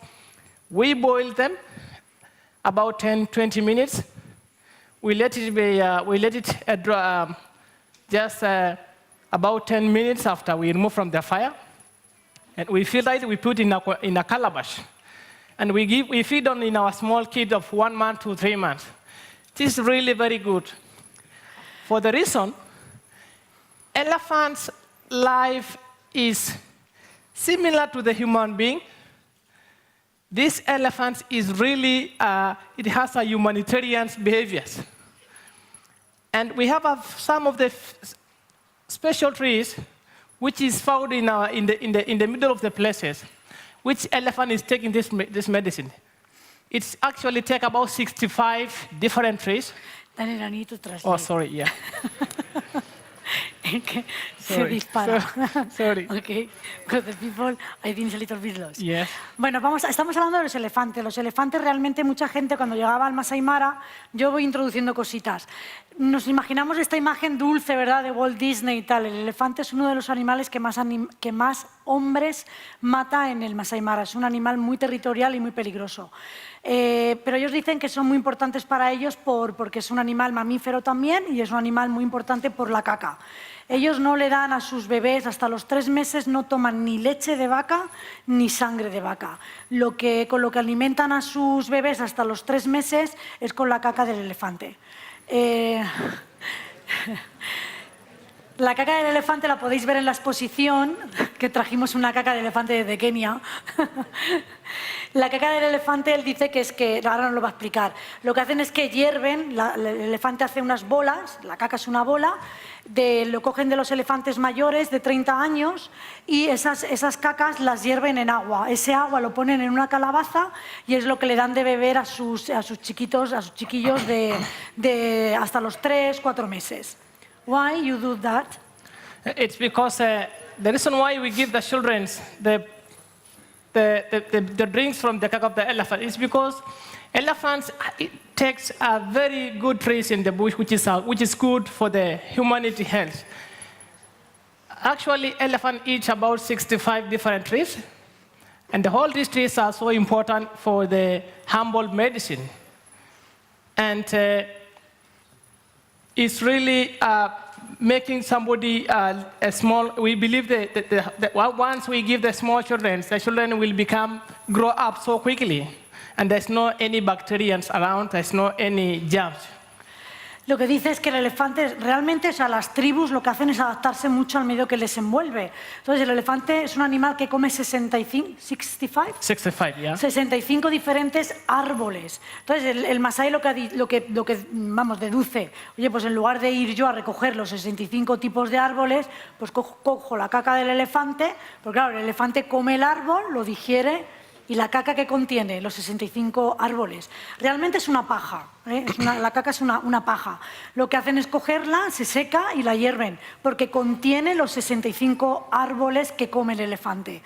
we boil them about 10, 20 minutes. We let it just about 10 minutes after we remove from the fire. And we filter it, we put in a calabash. And we feed on in our small kids of 1 month to 3 months. This is really very good. For the reason, elephants' life is similar to the human being. This elephant is really, it has a humanitarian behaviors. And we have some of the special trees which is found in the middle of the places, which elephant is taking this medicine. It's actually take about 65 different trees. Daniel, I need to translate. Oh, sorry, yeah. Se dispara. Sorry. Okay, because the people, I think, is a little bit lost. Yes. Bueno, estamos hablando de los elefantes. Los elefantes realmente mucha gente cuando llegaba al Massai Mara, yo voy introduciendo cositas. Nos imaginamos esta imagen dulce, ¿verdad?, de Walt Disney y tal. El elefante es uno de los animales que más hombres mata en el Massai Mara. Es un animal muy territorial y muy peligroso. Pero ellos dicen que son muy importantes para ellos porque es un animal mamífero también y es un animal muy importante por la caca. Ellos no le dan a sus bebés, hasta los 3 meses no toman ni leche de vaca ni sangre de vaca. Con lo que alimentan a sus bebés hasta los 3 meses es con la caca del elefante. La caca del elefante la podéis ver en la exposición, que trajimos una caca de elefante desde Kenia. La caca del elefante, él dice que ahora nos lo va a explicar. Lo que hacen es que hierven, el elefante hace unas bolas, la caca es una bola, lo cogen de los elefantes mayores de 30 años y esas cacas las hierven en agua. Ese agua lo ponen en una calabaza y es lo que le dan de beber a sus chiquillos de hasta los 3, 4 meses. Why you do that? It's because the reason why we give the children the drinks from the caca of the elephant is because elephants takes very good trees in the bush, which is good for the humanity health. Actually, elephant eats about 65 different trees, and all these trees are so important for the humble medicine. And it's really making somebody we believe that once we give the children will grow up so quickly. And there's no any bacteria around, there's no any germs. Lo que dice es que el elefante, realmente, o sea, las tribus lo que hacen es adaptarse mucho al medio que les envuelve. Entonces, el elefante es un animal que come 65 diferentes árboles. Entonces, el Maasai lo que deduce, oye, pues en lugar de ir yo a recoger los 65 tipos de árboles, pues cojo la caca del elefante, porque claro, el elefante come el árbol, lo digiere, y la caca que contiene los 65 árboles realmente es una paja, ¿eh? La caca es una paja. Lo que hacen es cogerla, se seca y la hierven, porque contiene los 65 árboles que come el elefante.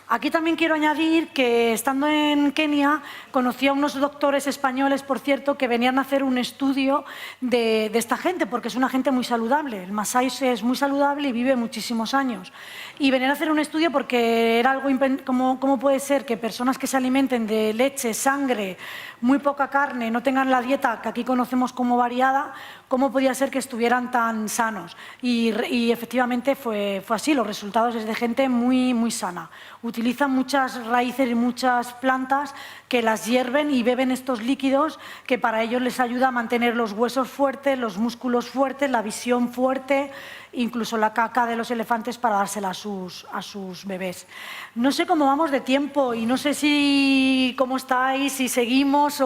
Aquí también quiero añadir que, estando en Kenia, conocí a unos doctores españoles, por cierto, que venían a hacer un estudio de esta gente, porque es una gente muy saludable. El Maasai es muy saludable y vive muchísimos años. Y venían a hacer un estudio porque era algo ¿cómo puede ser que personas que se alimenten de leche, sangre, muy poca carne, no tengan la dieta que aquí conocemos como variada? ¿Cómo podía ser que estuvieran tan sanos? Y efectivamente fue así. Los resultados es de gente muy, muy sana. Utilizan muchas raíces y muchas plantas que las hierven y beben estos líquidos que para ellos les ayuda a mantener los huesos fuertes, los músculos fuertes, la visión fuerte, incluso la caca de los elefantes para dársela a sus bebés. No sé cómo vamos de tiempo y no sé cómo estáis, si seguimos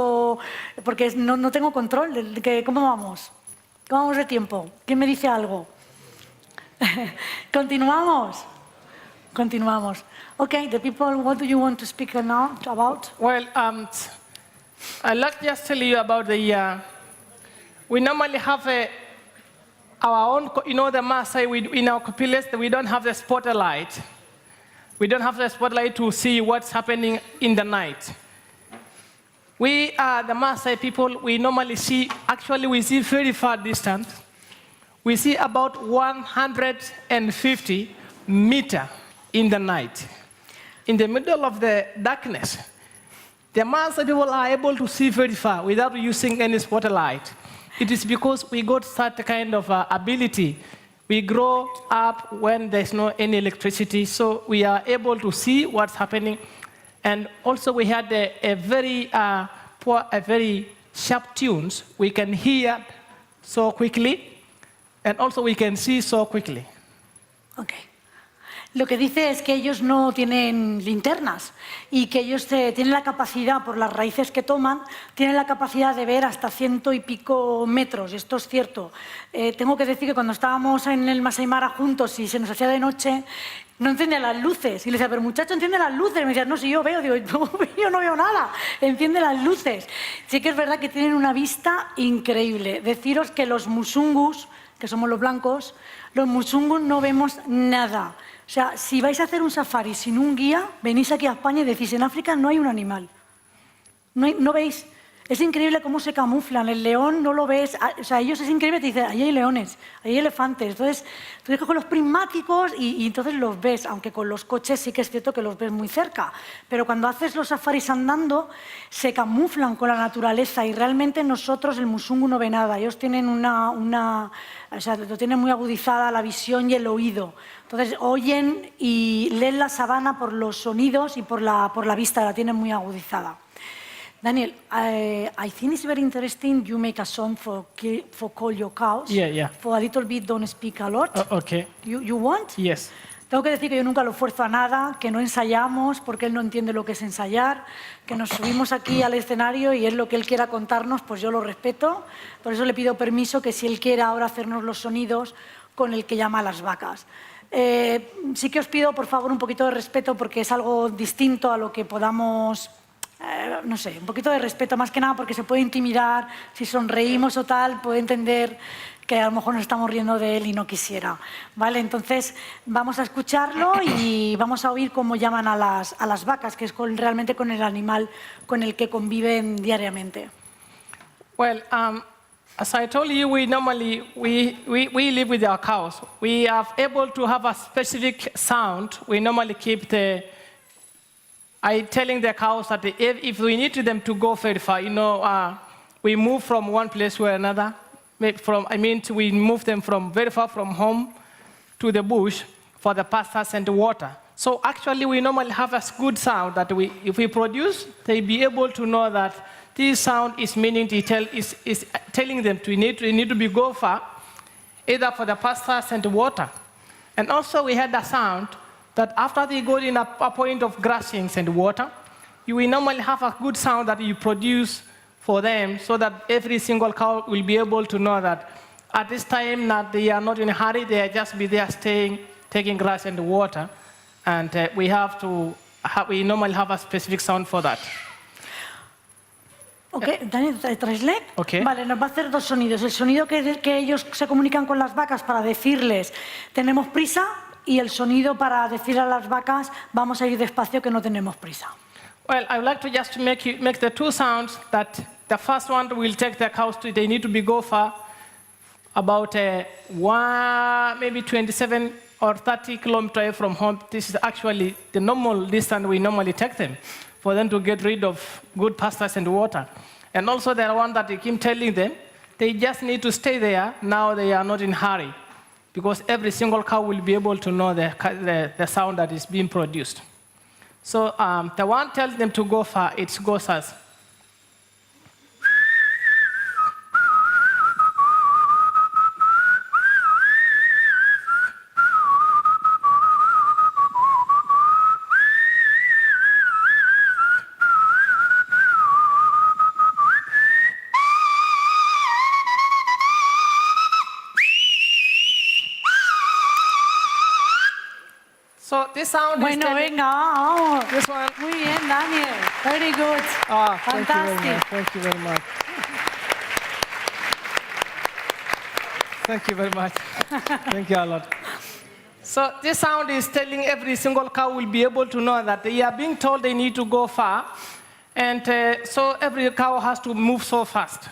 porque no tengo control de cómo vamos. ¿Cómo vamos de tiempo? ¿Quién me dice algo? ¿Continuamos? Continuamos. Okay, the people, what do you want to speak now about? Well, I'd like to just tell you about we normally have our own, the Maasai, in our villages, we don't have the spotlight. We don't have the spotlight to see what's happening in the night. We are the Maasai people, we normally see, we see very far distance. we see about 150 meters in the night. In the middle of the darkness, the Maasai people are able to see very far without using any spotlight. It is because we got such kind of ability. We grow up when there's no any electricity, so we are able to see what's happening. And also we had a very sharp tunes. We can hear so quickly, and also we can see so quickly. Okay. Lo que dice es que ellos no tienen linternas y que ellos tienen la capacidad, por las raíces que toman, tienen la capacidad de ver hasta 100 y pico metros, y esto es cierto. Tengo que decir que cuando estábamos en el Massai Mara juntos y se nos hacía de noche, no encendía las luces. Y le decía, pero muchacho, enciende las luces. Me decía, no, si yo veo. Digo, no, yo no veo nada. Enciende las luces. Sí que es verdad que tienen una vista increíble. Deciros que los musungus, que somos los blancos, los musungus no vemos nada. O sea, si vais a hacer un safari sin un guía, venís aquí a España y decís, en África no hay un animal. No veis. Es increíble cómo se camuflan. El león no lo ves. O sea, ellos es increíble, te dicen, ahí hay leones, ahí hay elefantes. Entonces, tú coges los prismáticos y entonces los ves, aunque con los coches sí que es cierto que los ves muy cerca. Pero cuando haces los safaris andando, se camuflan con la naturaleza y realmente nosotros, el musungu, no ve nada. Ellos tienen o sea, lo tienen muy agudizada la visión y el oído. Entonces, oyen y leen la sabana por los sonidos y por la vista, la tienen muy agudizada. Daniel, I think it's very interesting you make a song for call your cows. Yeah. For a little bit, don't speak a lot. Okay. You want? Yes. Tengo que decir que yo nunca lo fuerzo a nada, que no ensayamos porque él no entiende lo que es ensayar, que nos subimos aquí al escenario y es lo que él quiera contarnos, pues yo lo respeto. Por eso le pido permiso que si él quiere ahora hacernos los sonidos con el que llama a las vacas. Sí que os pido, por favor, un poquito de respeto porque es algo distinto a lo que podamos... no sé, un poquito de respeto, más que nada porque se puede intimidar, si sonreímos o tal, puede entender que a lo mejor nos estamos riendo de él y no quisiera, ¿vale? Entonces vamos a escucharlo y vamos a oír cómo llaman a las vacas, que es realmente con el animal con el que conviven diariamente. Well, as I told you, we normally live with our cows. We are able to have a specific sound. We normally keep telling the cows that if we need them to go very far, we move from one place to another. We move them from very far from home to the bush for the pastures and the water. So actually, we normally have a good sound that if we produce, they'll be able to know that this sound is meaning is telling them we need to go far, either for the pastures and the water. And also, we had a sound that after they go in a point of grassings and water, you will normally have a good sound that you produce for them so that every single cow will be able to know that at this time that they are not in a hurry, they are just be there staying, taking grass and water. And we normally have a specific sound for that. Ok, Daniel, translate. Okay. Vale, nos va a hacer dos sonidos. El sonido que ellos se comunican con las vacas para decirles tenemos prisa, y el sonido para decir a las vacas vamos a ir despacio que no tenemos prisa. Well, I would like to just make the two sounds that the first one will take the cows to, they need to go far, about maybe 27 or 30 kilometers from home. This is actually the normal distance we normally take them for them to get rid of good pastures and water. And also the one that I keep telling them, they just need to stay there. Now they are not in a hurry because every single cow will be able to know the sound that is being produced. So the one tells them to go far, it goes as. So this sound is telling... venga, vamos. This one. Muy bien, Daniel. Very good. Fantastic. Thank you very much. Thank you very much. Thank you a lot. So this sound is telling every single cow will be able to know that they are being told they need to go far, and so every cow has to move so fast.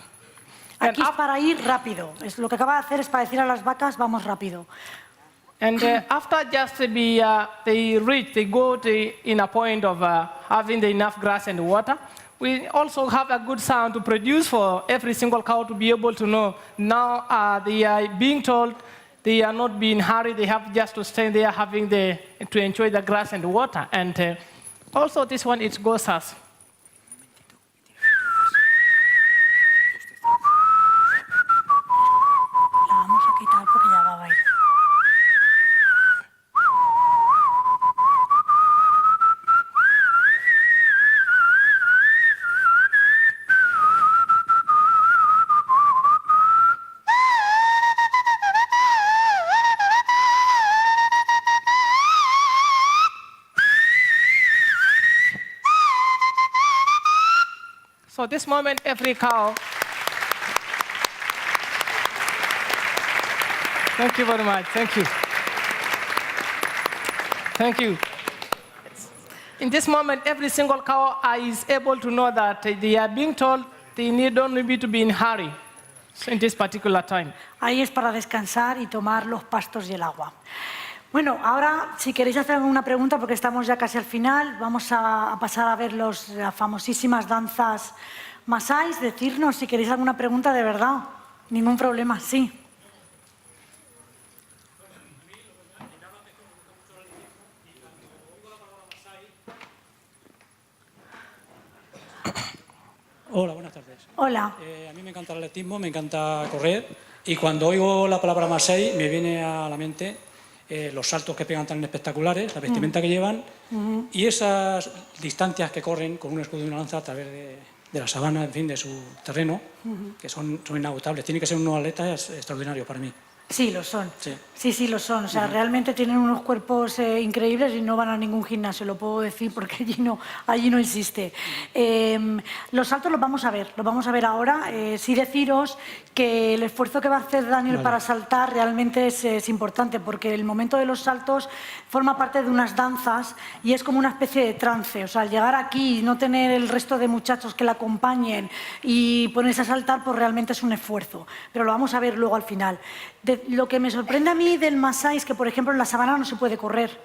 Aquí es para ir rápido. Lo que acaba de hacer es para decir a las vacas, vamos rápido. And after just they go in a point of having enough grass and water. We also have a good sound to produce for every single cow to be able to know. Now they are being told they are not being hurried. They have just to stay there to enjoy the grass and water. And also this one, it goes as. La vamos a quitar porque ya va a bailar. So this moment, every cow. Thank you very much. Thank you. Thank you. In this moment, every single cow is able to know that they are being told they don't need to be in a hurry in this particular time. Ahí es para descansar y tomar los pastos y el agua. Bueno, ahora, si queréis hacer alguna pregunta, porque estamos ya casi al final, vamos a pasar a ver las famosísimas danzas Maasai. Decirnos si queréis alguna pregunta de verdad. Ningún problema, sí. Hola, buenas tardes. Hola. A mí me encanta el atletismo, me encanta correr, y cuando oigo la palabra Maasai me viene a la mente los saltos que pegan tan espectaculares, la vestimenta que llevan y esas distancias que corren con un escudo y una lanza a través de la sabana, en fin, de su terreno, que son inagotables. Tienen que ser unos atletas extraordinarios para mí. Sí, lo son. Sí. Sí, lo son. O sea, realmente tienen unos cuerpos increíbles y no van a ningún gimnasio, lo puedo decir porque allí no existe. Los saltos los vamos a ver ahora. Sí deciros que el esfuerzo que va a hacer Daniel para saltar realmente es importante, porque el momento de los saltos forma parte de unas danzas y es como una especie de trance. O sea, al llegar aquí y no tener el resto de muchachos que la acompañen y ponerse a saltar, pues realmente es un esfuerzo. Pero lo vamos a ver luego al final. Lo que me sorprende a mí del Maasai es que, por ejemplo, en la sabana no se puede correr,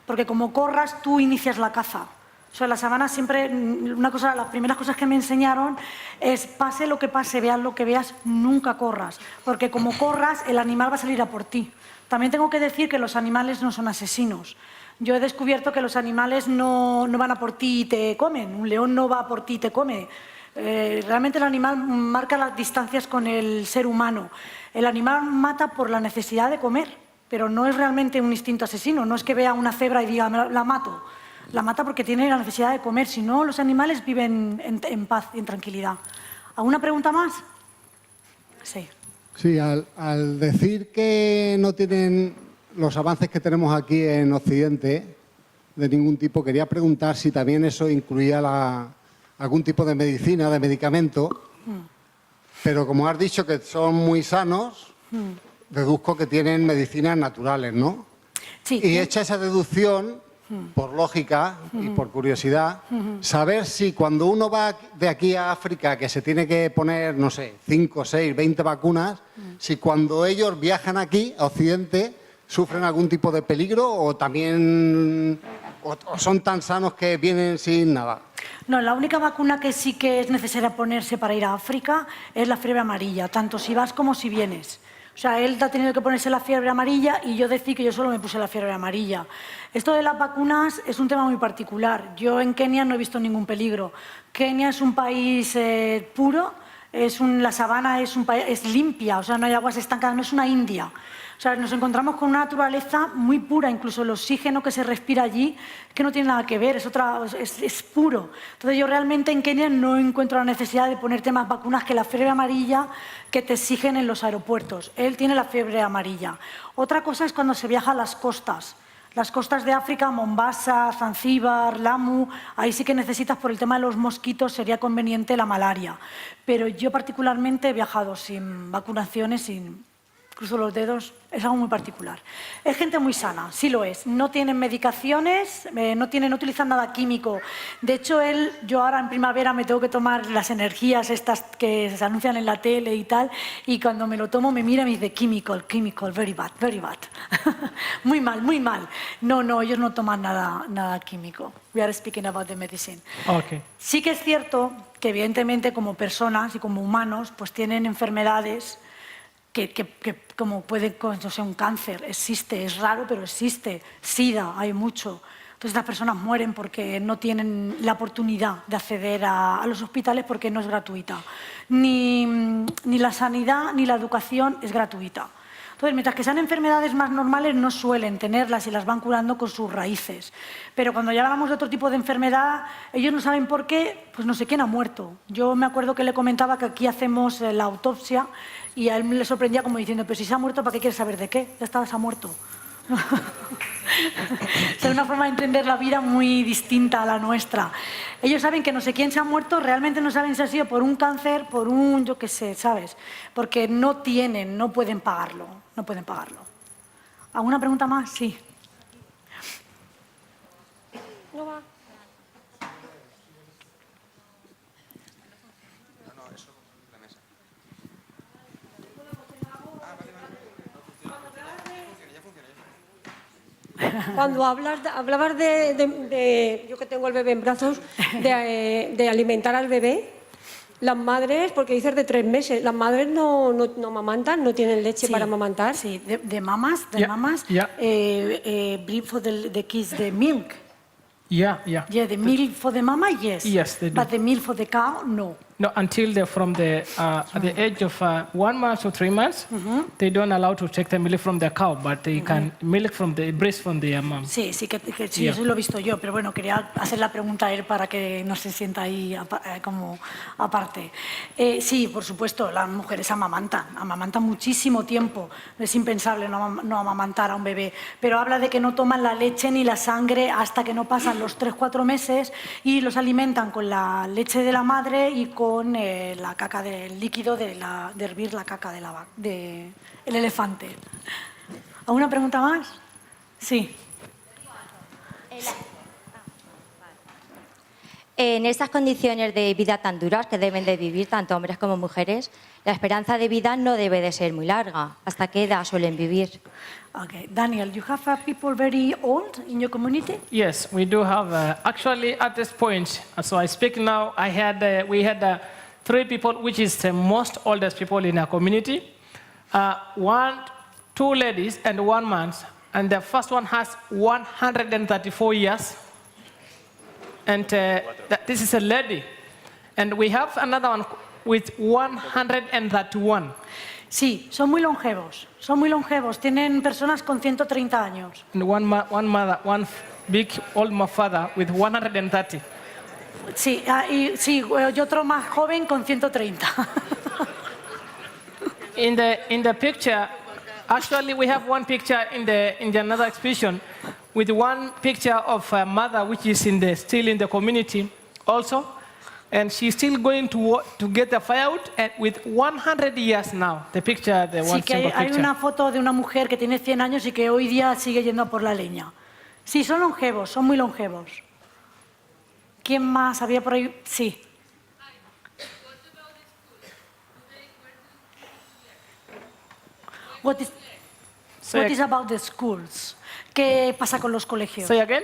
porque como corras, tú inicias la caza. O sea, en la sabana siempre, las primeras cosas que me enseñaron es, pase lo que pase, veas lo que veas, nunca corras, porque como corras, el animal va a salir a por ti. También tengo que decir que los animales no son asesinos. Yo he descubierto que los animales no van a por ti y te comen. Un león no va a por ti y te come. Realmente el animal marca las distancias con el ser humano. El animal mata por la necesidad de comer, pero no es realmente un instinto asesino. No es que vea una cebra y diga, la mato. La mata porque tiene la necesidad de comer. Si no, los animales viven en paz y en tranquilidad. ¿Alguna pregunta más? Sí. Sí, al decir que no tienen los avances que tenemos aquí en Occidente de ningún tipo, quería preguntar si también eso incluía algún tipo de medicina, de medicamento, pero como has dicho que son muy sanos, deduzco que tienen medicinas naturales, ¿no? Sí. Y hecha esa deducción, por lógica y por curiosidad, saber si cuando uno va de aquí a África, que se tiene que poner, no sé, 5, 6, 20 vacunas, si cuando ellos viajan aquí, a Occidente, sufren algún tipo de peligro o también o son tan sanos que vienen sin nada. No, la única vacuna que sí que es necesaria ponerse para ir a África es la fiebre amarilla, tanto si vas como si vienes. O sea, él ha tenido que ponerse la fiebre amarilla y yo decía que yo solo me puse la fiebre amarilla. Esto de las vacunas es un tema muy particular. Yo en Kenia no he visto ningún peligro. Kenia es un país puro, la sabana es limpia, o sea, no hay aguas estancadas, no es una India. O sea, nos encontramos con una naturaleza muy pura, incluso el oxígeno que se respira allí, que no tiene nada que ver, es puro. Entonces yo realmente en Kenia no encuentro la necesidad de ponerte más vacunas que la fiebre amarilla que te exigen en los aeropuertos. Él tiene la fiebre amarilla. Otra cosa es cuando se viaja a las costas. Las costas de África, Mombasa, Zanzíbar, Lamu, ahí sí que necesitas, por el tema de los mosquitos, sería conveniente la malaria. Pero yo particularmente he viajado sin vacunaciones, cruzo los dedos, es algo muy particular. Es gente muy sana, sí lo es. No tienen medicaciones, no utilizan nada químico. De hecho, yo ahora en primavera me tengo que tomar las energías estas que se anuncian en la tele y tal, y cuando me lo tomo me mira y me dice, chemical, very bad, very bad. Muy mal, muy mal. No, ellos no toman nada químico. We are speaking about the medicine. Okay. Sí que es cierto que evidentemente como personas y como humanos pues tienen enfermedades que como puede, no sé, un cáncer, existe, es raro, pero existe, SIDA, hay mucho. Entonces las personas mueren porque no tienen la oportunidad de acceder a los hospitales porque no es gratuita. Ni la sanidad ni la educación es gratuita. Entonces, mientras que sean enfermedades más normales, no suelen tenerlas y las van curando con sus raíces. Pero cuando ya hablamos de otro tipo de enfermedad, ellos no saben por qué, pues no sé quién ha muerto. Yo me acuerdo que le comentaba que aquí hacemos la autopsia y a él le sorprendía como diciendo, pero si se ha muerto, ¿para qué quieres saber de qué? Ya está, se ha muerto. Es una forma de entender la vida muy distinta a la nuestra. Ellos saben que no sé quién se ha muerto, realmente no saben si ha sido por un cáncer, por un, yo qué sé, ¿sabes? Porque no pueden pagarlo, no pueden pagarlo. ¿Alguna pregunta más? Sí. No va. Cuando hablabas de yo que tengo el bebé en brazos, de alimentar al bebé, las madres, porque dices de 3 meses, las madres no amamantan, no tienen leche para amamantar. Sí, de mamas, Yeah. breed for the kids, the milk. Yeah. Yeah, the milk for the mama, yes. Yes, they do. But the milk for the cow, no. No, until from the age of 1 month or 3 months, they don't allow to take the milk from the cow, but they can milk from the breast from the mom. Sí, sí, eso lo he visto yo, pero bueno, quería hacer la pregunta a él para que no se sienta ahí como aparte. Sí, por supuesto, las mujeres amamantan muchísimo tiempo. Es impensable no amamantar a un bebé, pero habla de que no toman la leche ni la sangre hasta que no pasan los 3-4 meses y los alimentan con la leche de la madre y con la caca del líquido de hervir la caca del elefante. ¿Alguna pregunta más? Sí. En estas condiciones de vida tan duras que deben de vivir tanto hombres como mujeres, la esperanza de vida no debe de ser muy larga. ¿Hasta qué edad suelen vivir? Okay, Daniel, you have people very old in your community? Yes, we do have. Actually, at this point, so I speak now. We had 3 people, which is the most oldest people in our community. 2 ladies and 1 man, and the first one has 134 years, and this is a lady, and we have another one with 131. Sí, son muy longevos, tienen personas con 130 años. And one big old father with 130. Sí, y otro más joven con 130. In the picture, actually we have one picture in the another exhibition with one picture of a mother which is still in the community also. And she's still going to get the firewood with 100 years now. The picture, the one sí, que hay una foto de una mujer que tiene 100 años y que hoy día sigue yendo a por la leña. Sí, son longevos, son muy longevos. ¿Quién más había por ahí? Sí. What is about the schools? ¿Qué pasa con los colegios? Say again?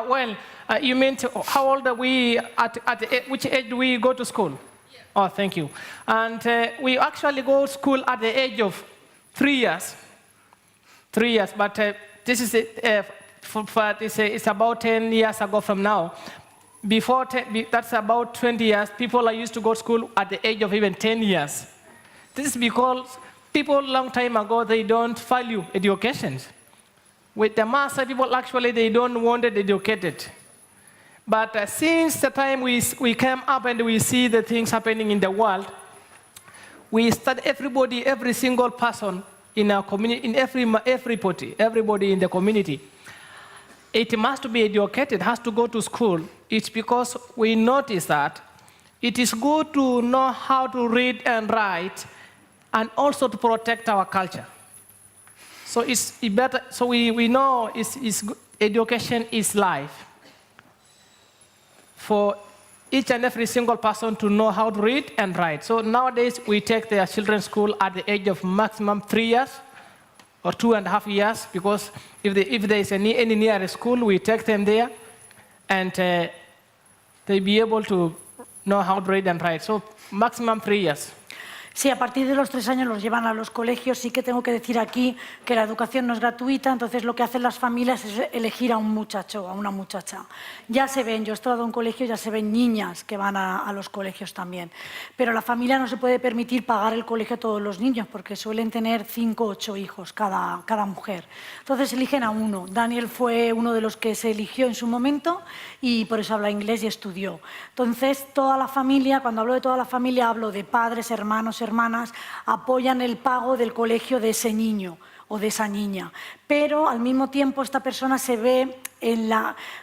Well, you mean how old are we, which age do we go to school? Yes. Oh, thank you. And we actually go to school at the age of 3 years. 3 years, but this is it's about 10 years ago from now. Before, that's about 20 years, people are used to go to school at the age of even 10 years. This is because people long time ago, they don't value education. With the Maasai people, actually, they don't want it educated. But since the time we came up and we see the things happening in the world, we start every single person in our community, in everybody in the community, it must be educated, has to go to school. It's because we notice that it is good to know how to read and write and also to protect our culture. So it's better. So we know education is life. For each and every single person to know how to read and write. So nowadays we take their children's school at the age of maximum 3 years or 2.5 years, because if there is any near school, we take them there, and they be able to know how to read and write. So maximum 3 years. Sí, a partir de los 3 años los llevan a los colegios. Sí que tengo que decir aquí que la educación no es gratuita, entonces lo que hacen las familias es elegir a un muchacho o a una muchacha. Ya se ven, yo he estado en colegios, ya se ven niñas que van a los colegios también. Pero la familia no se puede permitir pagar el colegio a todos los niños porque suelen tener 5 o 8 hijos cada mujer. Entonces eligen a uno. Daniel fue uno de los que se eligió en su momento y por eso habla inglés y estudió. Entonces toda la familia, cuando hablo de toda la familia, hablo de padres, hermanos, hermanas, apoyan el pago del colegio de ese niño o de esa niña. Pero al mismo tiempo esta persona se ve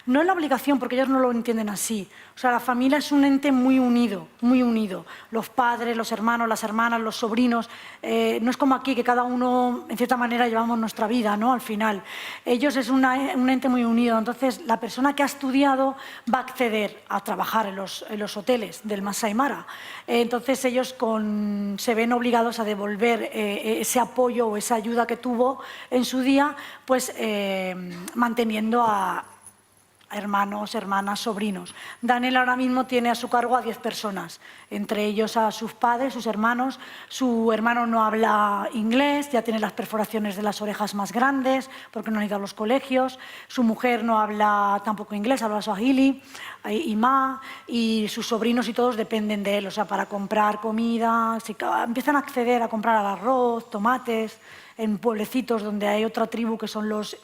no en la obligación, porque ellos no lo entienden así. O sea, la familia es un ente muy unido, muy unido. Los padres, los hermanos, las hermanas, los sobrinos. No es como aquí, que cada uno, en cierta manera, llevamos nuestra vida, ¿no? Al final. Ellos es un ente muy unido. Entonces, la persona que ha estudiado va a acceder a trabajar en los hoteles del Massai Mara. Entonces, ellos se ven obligados a devolver ese apoyo o esa ayuda que tuvo en su día, pues manteniendo a hermanos, hermanas, sobrinos. Daniel ahora mismo tiene a su cargo a 10 personas, entre ellos a sus padres, sus hermanos. Su hermano no habla inglés, ya tiene las perforaciones de las orejas más grandes porque no ha ido a los colegios. Su mujer no habla tampoco inglés, habla swahili y sus sobrinos y todos dependen de él, o sea, para comprar comida, empiezan a acceder a comprar al arroz, tomates, en pueblecitos donde hay otra tribu que son los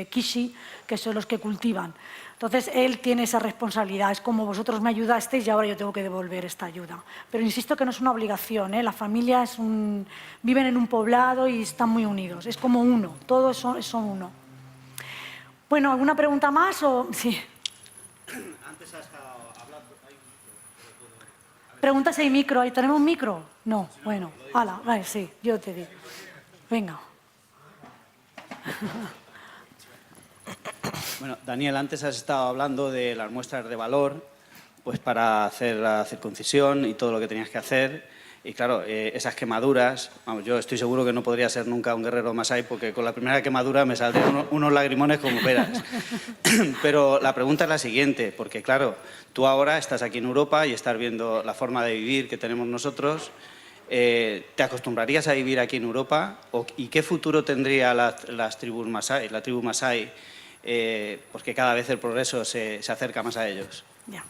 Kishi, que son los que cultivan. Entonces, él tiene esa responsabilidad. Es como vosotros me ayudasteis y ahora yo tengo que devolver esta ayuda. Pero insisto que no es una obligación, ¿eh? La familia viven en un poblado y están muy unidos. Es como uno, todos son uno. Bueno, ¿alguna pregunta más? Sí. Antes has hablado... Preguntas si hay micro. ¿Ahí tenemos un micro? No, bueno. Hala, vale, sí, yo te digo. Venga. Bueno, Daniel, antes has estado hablando de las muestras de valor, pues para hacer la circuncisión y todo lo que tenías que hacer. Y claro, esas quemaduras, vamos, yo estoy seguro que no podría ser nunca un guerrero Maasai porque con la primera quemadura me saldrían unos lagrimones como peras. Pero la pregunta es la siguiente, porque claro, tú ahora estás aquí en Europa y estás viendo la forma de vivir que tenemos nosotros. ¿Te acostumbrarías a vivir aquí en Europa? ¿Y qué futuro tendría las tribus Maasai, la tribu Maasai? Porque cada vez el progreso se acerca más a ellos. Yeah.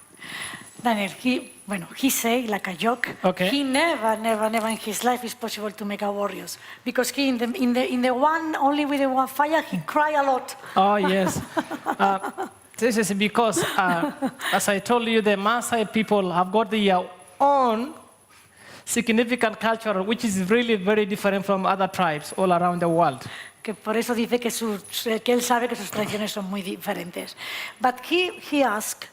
Daniel, he say like a joke. Okay. He never in his life is possible to make a warriors because he in the one only with the one fire he cry a lot. Oh yes. This is because, as I told you, the Maasai people have got their own significant culture, which is really very different from other tribes all around the world. Que por eso dice que él sabe que sus tradiciones son muy diferentes. But he asked,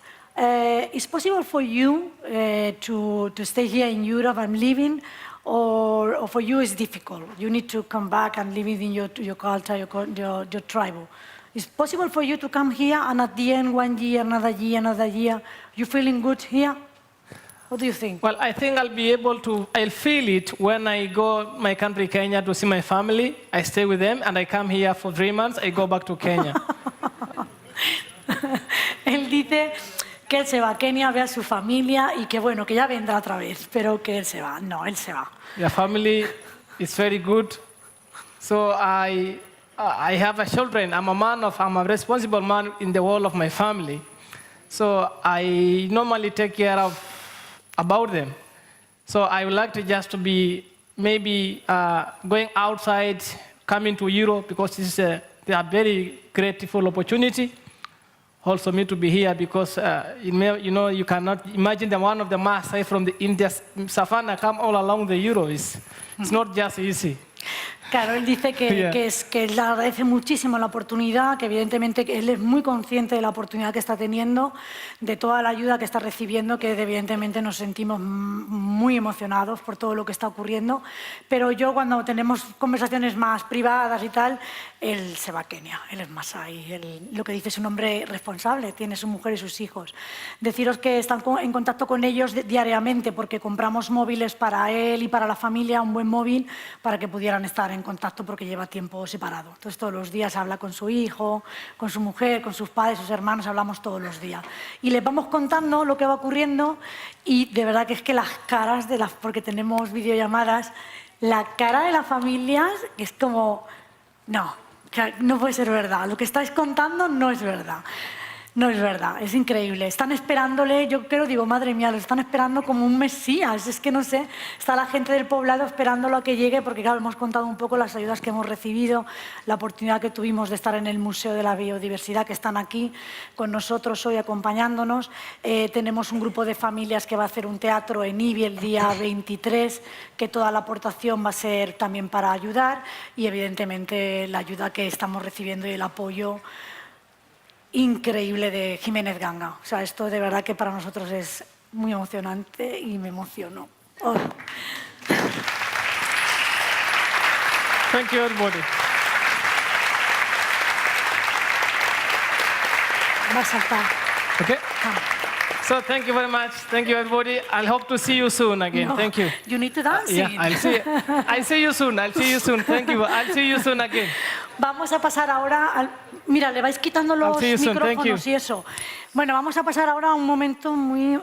is possible for you to stay here in Europe and living, or for you it's difficult? You need to come back and live in your culture, your tribe. Is possible for you to come here and at the end 1 year, another year, you feeling good here? What do you think? Well, I think I'll feel it when I go my country, Kenya, to see my family. I stay with them and I come here for 3 months, I go back to Kenya. Él dice que él se va a Kenia, ve a su familia y que bueno, que ya vendrá otra vez, pero que él se va. No, él se va. The family is very good. So I have a children. I'm a responsible man in the world of my family. So I normally take care about them. So I would like to just to be maybe going outside, coming to Europe, because this is a very grateful opportunity. Also me to be here because you cannot imagine one of the Maasai from the Indian savannah come all along the Europe. It's not just easy. Claro, él dice que le agradece muchísimo la oportunidad, que evidentemente él es muy consciente de la oportunidad que está teniendo, de toda la ayuda que está recibiendo, que evidentemente nos sentimos muy emocionados por todo lo que está ocurriendo. Pero yo, cuando tenemos conversaciones más privadas y tal, él se va a Kenia, él es Maasai, lo que dice es un hombre responsable, tiene su mujer y sus hijos. Deciros que están en contacto con ellos diariamente, porque compramos móviles para él y para la familia, un buen móvil, para que pudieran estar en contacto, porque lleva tiempo separado. Entonces todos los días habla con su hijo, con su mujer, con sus padres, sus hermanos, hablamos todos los días. Y les vamos contando lo que va ocurriendo y de verdad que es que las caras porque tenemos videollamadas, la cara de las familias es como, no puede ser verdad, lo que estáis contando no es verdad. No es verdad, es increíble. Están esperándole, yo creo, digo, madre mía, lo están esperando como un mesías. Es que no sé, está la gente del poblado esperándolo a que llegue, porque claro, hemos contado un poco las ayudas que hemos recibido, la oportunidad que tuvimos de estar en el Museo de la Biodiversidad, que están aquí con nosotros hoy acompañándonos. Tenemos un grupo de familias que va a hacer un teatro en Ibi el día 23, que toda la aportación va a ser también para ayudar, y evidentemente la ayuda que estamos recibiendo y el apoyo increíble de Gimenez Ganga. O sea, esto de verdad que para nosotros es muy emocionante y me emociono. Oh. Thank you, everybody. Vas a estar. Okay. So thank you very much. Thank you, everybody. I hope to see you soon again. No, Thank you. You need to dance. Yeah, I'll see you soon. I'll see you soon. Thank you. I'll see you soon again. Vamos a pasar ahora al... Mira, le vais quitando los micrófonos y eso. Bueno, vamos a pasar ahora a un momento muy...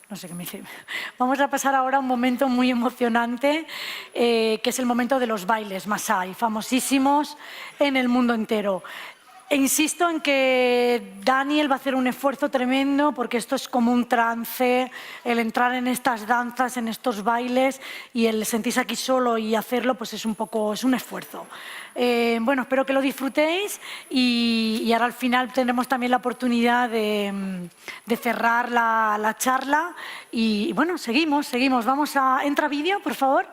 No sé qué me dice. Vamos a pasar ahora a un momento muy emocionante, que es el momento de los bailes Maasai, famosísimos en el mundo entero. E insisto en que Daniel va a hacer un esfuerzo tremendo, porque esto es como un trance, el entrar en estas danzas, en estos bailes, y el sentirse aquí solo y hacerlo, pues es un esfuerzo. Bueno, espero que lo disfrutéis y ahora al final tendremos también la oportunidad de cerrar la charla y bueno, seguimos. Entra vídeo, por favor.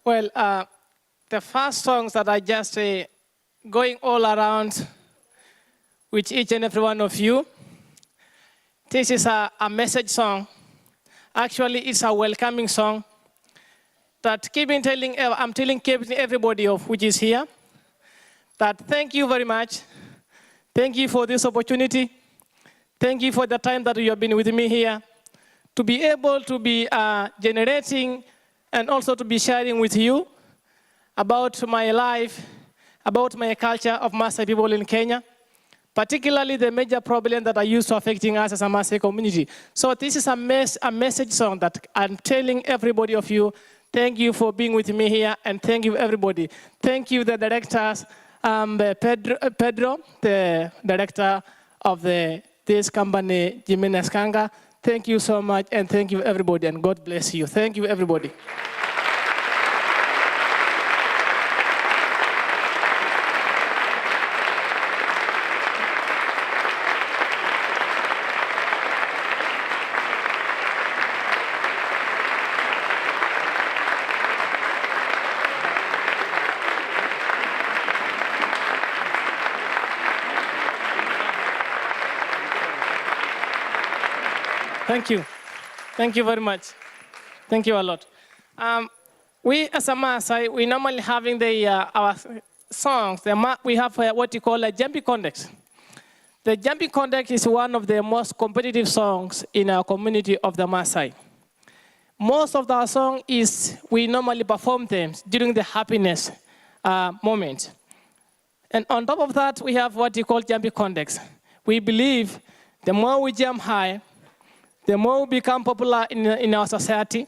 Well, the first songs that I just going all around with each and every one of you, this is a message song. Actually, it's a welcoming song that I'm telling everybody of which is here that thank you very much. Thank you for this opportunity. Thank you for the time that you have been with me here to be able to be generating and also to be sharing with you about my life about my culture of Maasai people in Kenya, particularly the major problem that are used to affecting us as a Maasai community. So this is a message song that I'm telling everybody of you, thank you for being with me here, and thank you everybody. Thank you the directors, Pedro, the director of this company, Gimenez Ganga. Thank you so much, and thank you everybody, and God bless you. Thank you everybody. Thank you. Thank you very much. Thank you a lot. We as a Maasai, we normally having our songs, we have what you call a jumping context. The jumping context is one of the most competitive songs in our community of the Maasai. Most of our song we normally perform them during the happiness moment. And on top of that, we have what you call jumping context. We believe the more we jump high, the more we become popular in our society.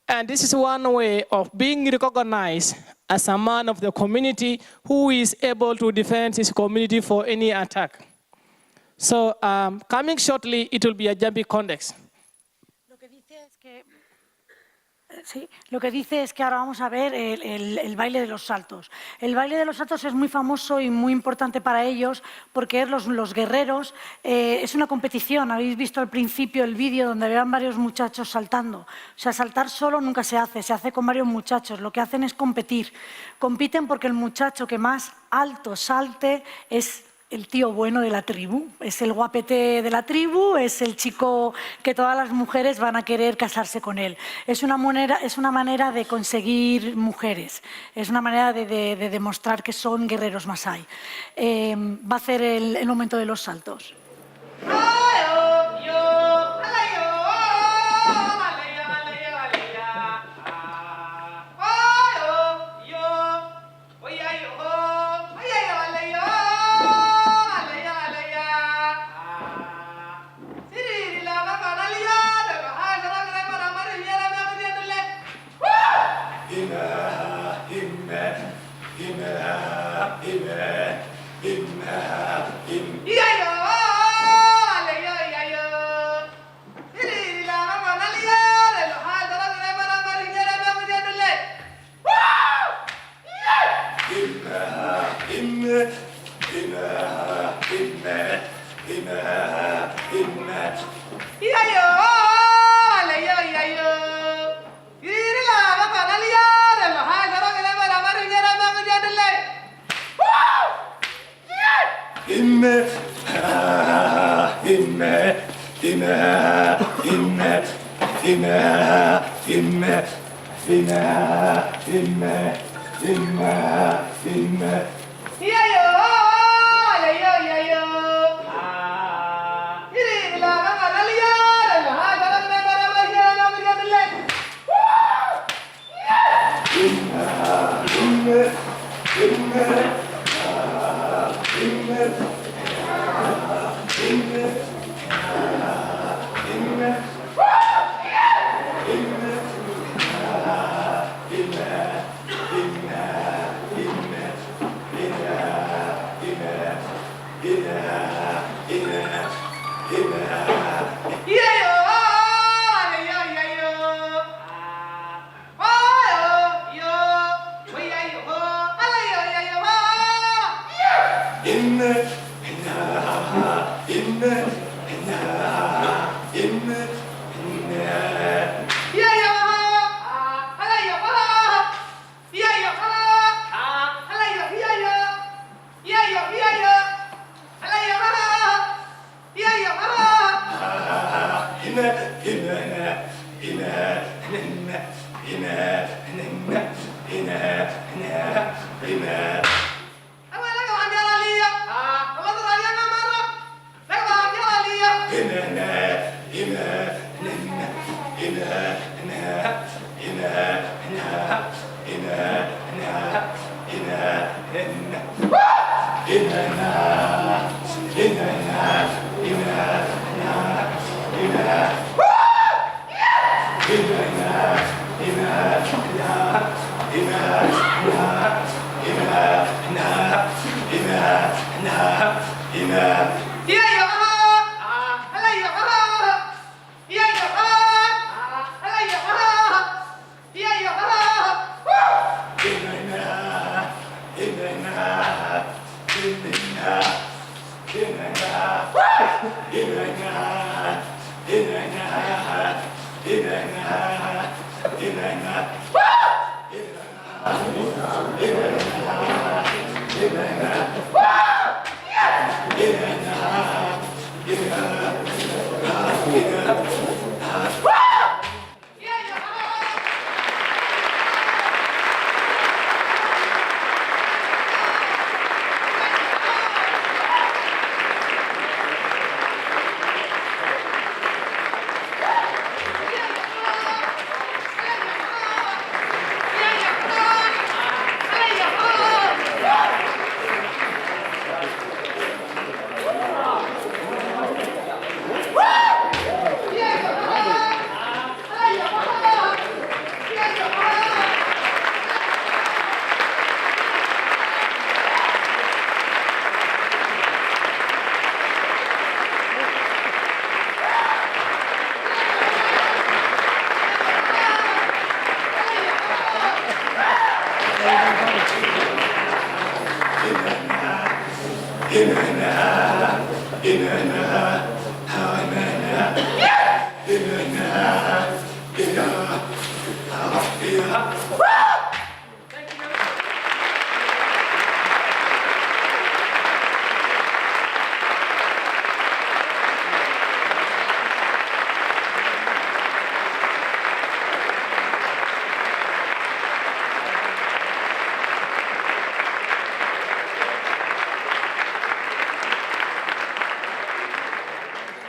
And this is one way of being recognized as a man of the community who is able to defend his community for any attack. So coming shortly, it will be a jumping context. Sí, lo que dice es que ahora vamos a ver el baile de los saltos. El baile de los saltos es muy famoso y muy importante para ellos porque es los guerreros. Es una competición, habéis visto al principio el vídeo donde vean varios muchachos saltando. O sea, saltar solo nunca se hace con varios muchachos. Lo que hacen es competir. Compiten porque el muchacho que más alto salte es el tío bueno de la tribu, es el guapete de la tribu, es el chico que todas las mujeres van a querer casarse con él. Es una manera de conseguir mujeres, es una manera de demostrar que son guerreros Maasai. Va a hacer el momento de los saltos.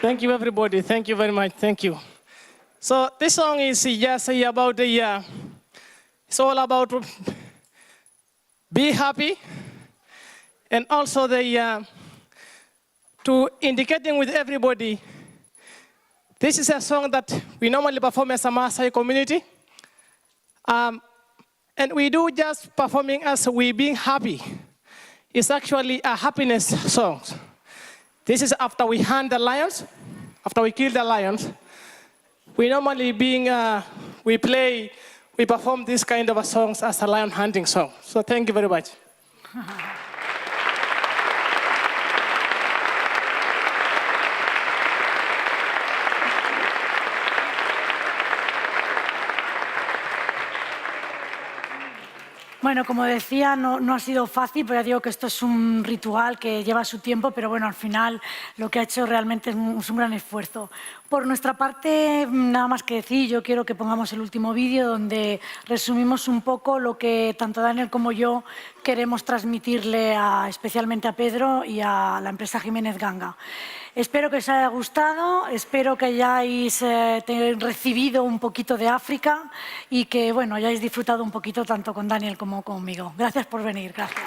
Thank you, everybody. Thank you very much. Thank you. So this song is just about the, it's all about be happy, and also the, to indicating with everybody, this is a song that we normally perform as a Maasai community. And we do just performing as we being happy. It's actually a happiness song. This is after we hunt the lions, after we kill the lions. We normally we perform this kind of songs as a lion hunting song. So thank you very much. Bueno, como decía, no ha sido fácil, pero ya digo que esto es un ritual que lleva su tiempo, pero bueno, al final lo que ha hecho realmente es un gran esfuerzo. Por nuestra parte, nada más que decir, yo quiero que pongamos el último vídeo donde resumimos un poco lo que tanto Daniel como yo queremos transmitirle especialmente a Pedro y a la empresa Gimenez Ganga. Espero que os haya gustado, espero que hayáis recibido un poquito de África y que bueno, hayáis disfrutado un poquito tanto con Daniel como conmigo. Gracias por venir, gracias.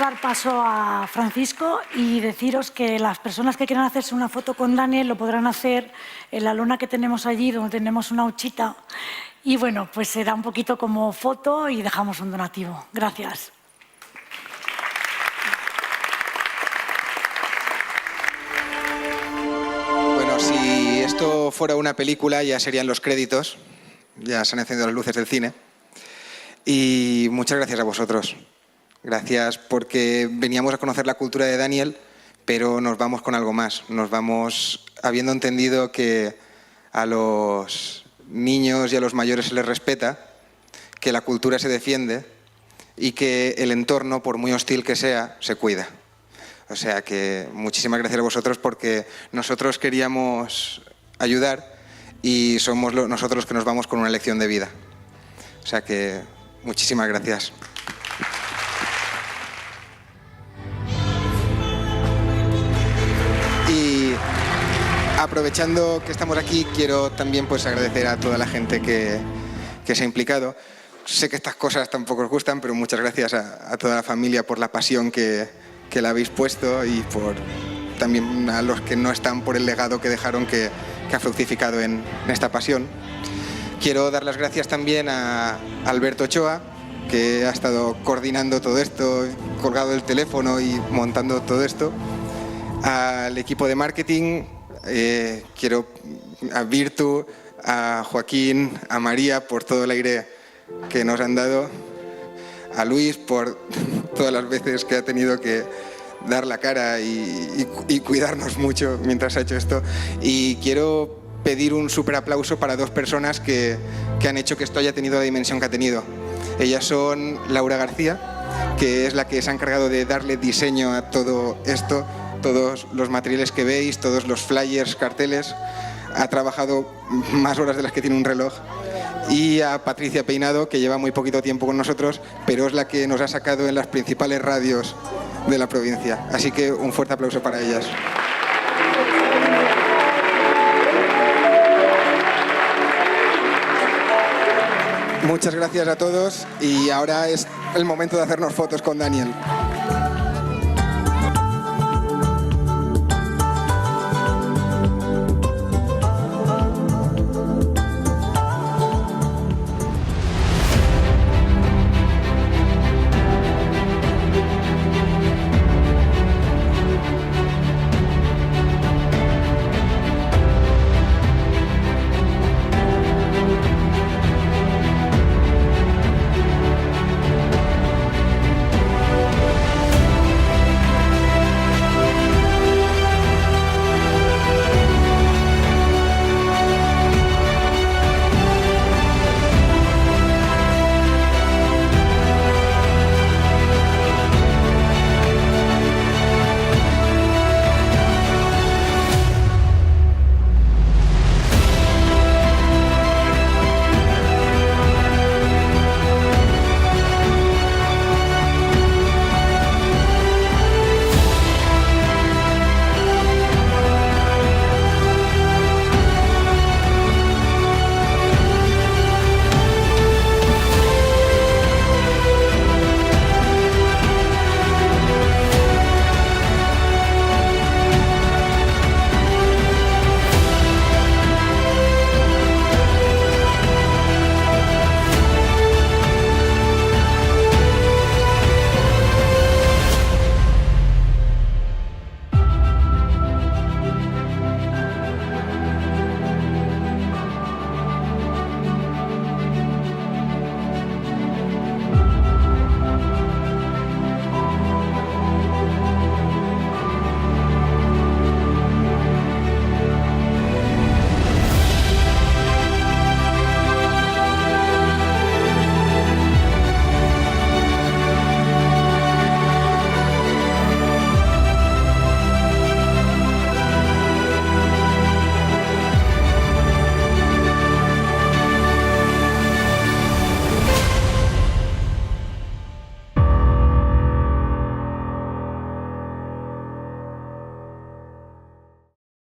dar paso a Francisco y deciros que las personas que quieran hacerse una foto con Daniel lo podrán hacer en la lona que tenemos allí, donde tenemos una huchita. Y bueno, pues será un poquito como foto y dejamos un donativo. Gracias. Bueno, si esto fuera una película ya serían los créditos, ya se han encendido las luces del cine. Y muchas gracias a vosotros. Gracias porque veníamos a conocer la cultura de Daniel, pero nos vamos con algo más. Nos vamos habiendo entendido que a los niños y a los mayores se les respeta, que la cultura se defiende y que el entorno, por muy hostil que sea, se cuida. O sea que muchísimas gracias a vosotros porque nosotros queríamos ayudar y somos nosotros los que nos vamos con una lección de vida. O sea que muchísimas gracias. Y aprovechando que estamos aquí, quiero también pues agradecer a toda la gente que se ha implicado. Sé que estas cosas tampoco os gustan, pero muchas gracias a toda la familia por la pasión que le habéis puesto y por también a los que no están por el legado que dejaron que ha fructificado en esta pasión. Quiero dar las gracias también a Alberto Ochoa, que ha estado coordinando todo esto, colgado el teléfono y montando todo esto. Al equipo de marketing, quiero a Virtu, a Joaquín, a María por todo el aire que nos han dado, a Luis por todas las veces que ha tenido que dar la cara y cuidarnos mucho mientras ha hecho esto. Y quiero pedir un súper aplauso para dos personas que han hecho que esto haya tenido la dimensión que ha tenido. Ellas son Laura García, que es la que se ha encargado de darle diseño a todo esto, todos los materiales que veis, todos los flyers, carteles. Ha trabajado más horas de las que tiene un reloj. Y a Patricia Peinado, que lleva muy poquito tiempo con nosotros, pero es la que nos ha sacado en las principales radios de la provincia. Así que un fuerte aplauso para ellas. Muchas gracias a todos y ahora es el momento de hacernos fotos con Daniel.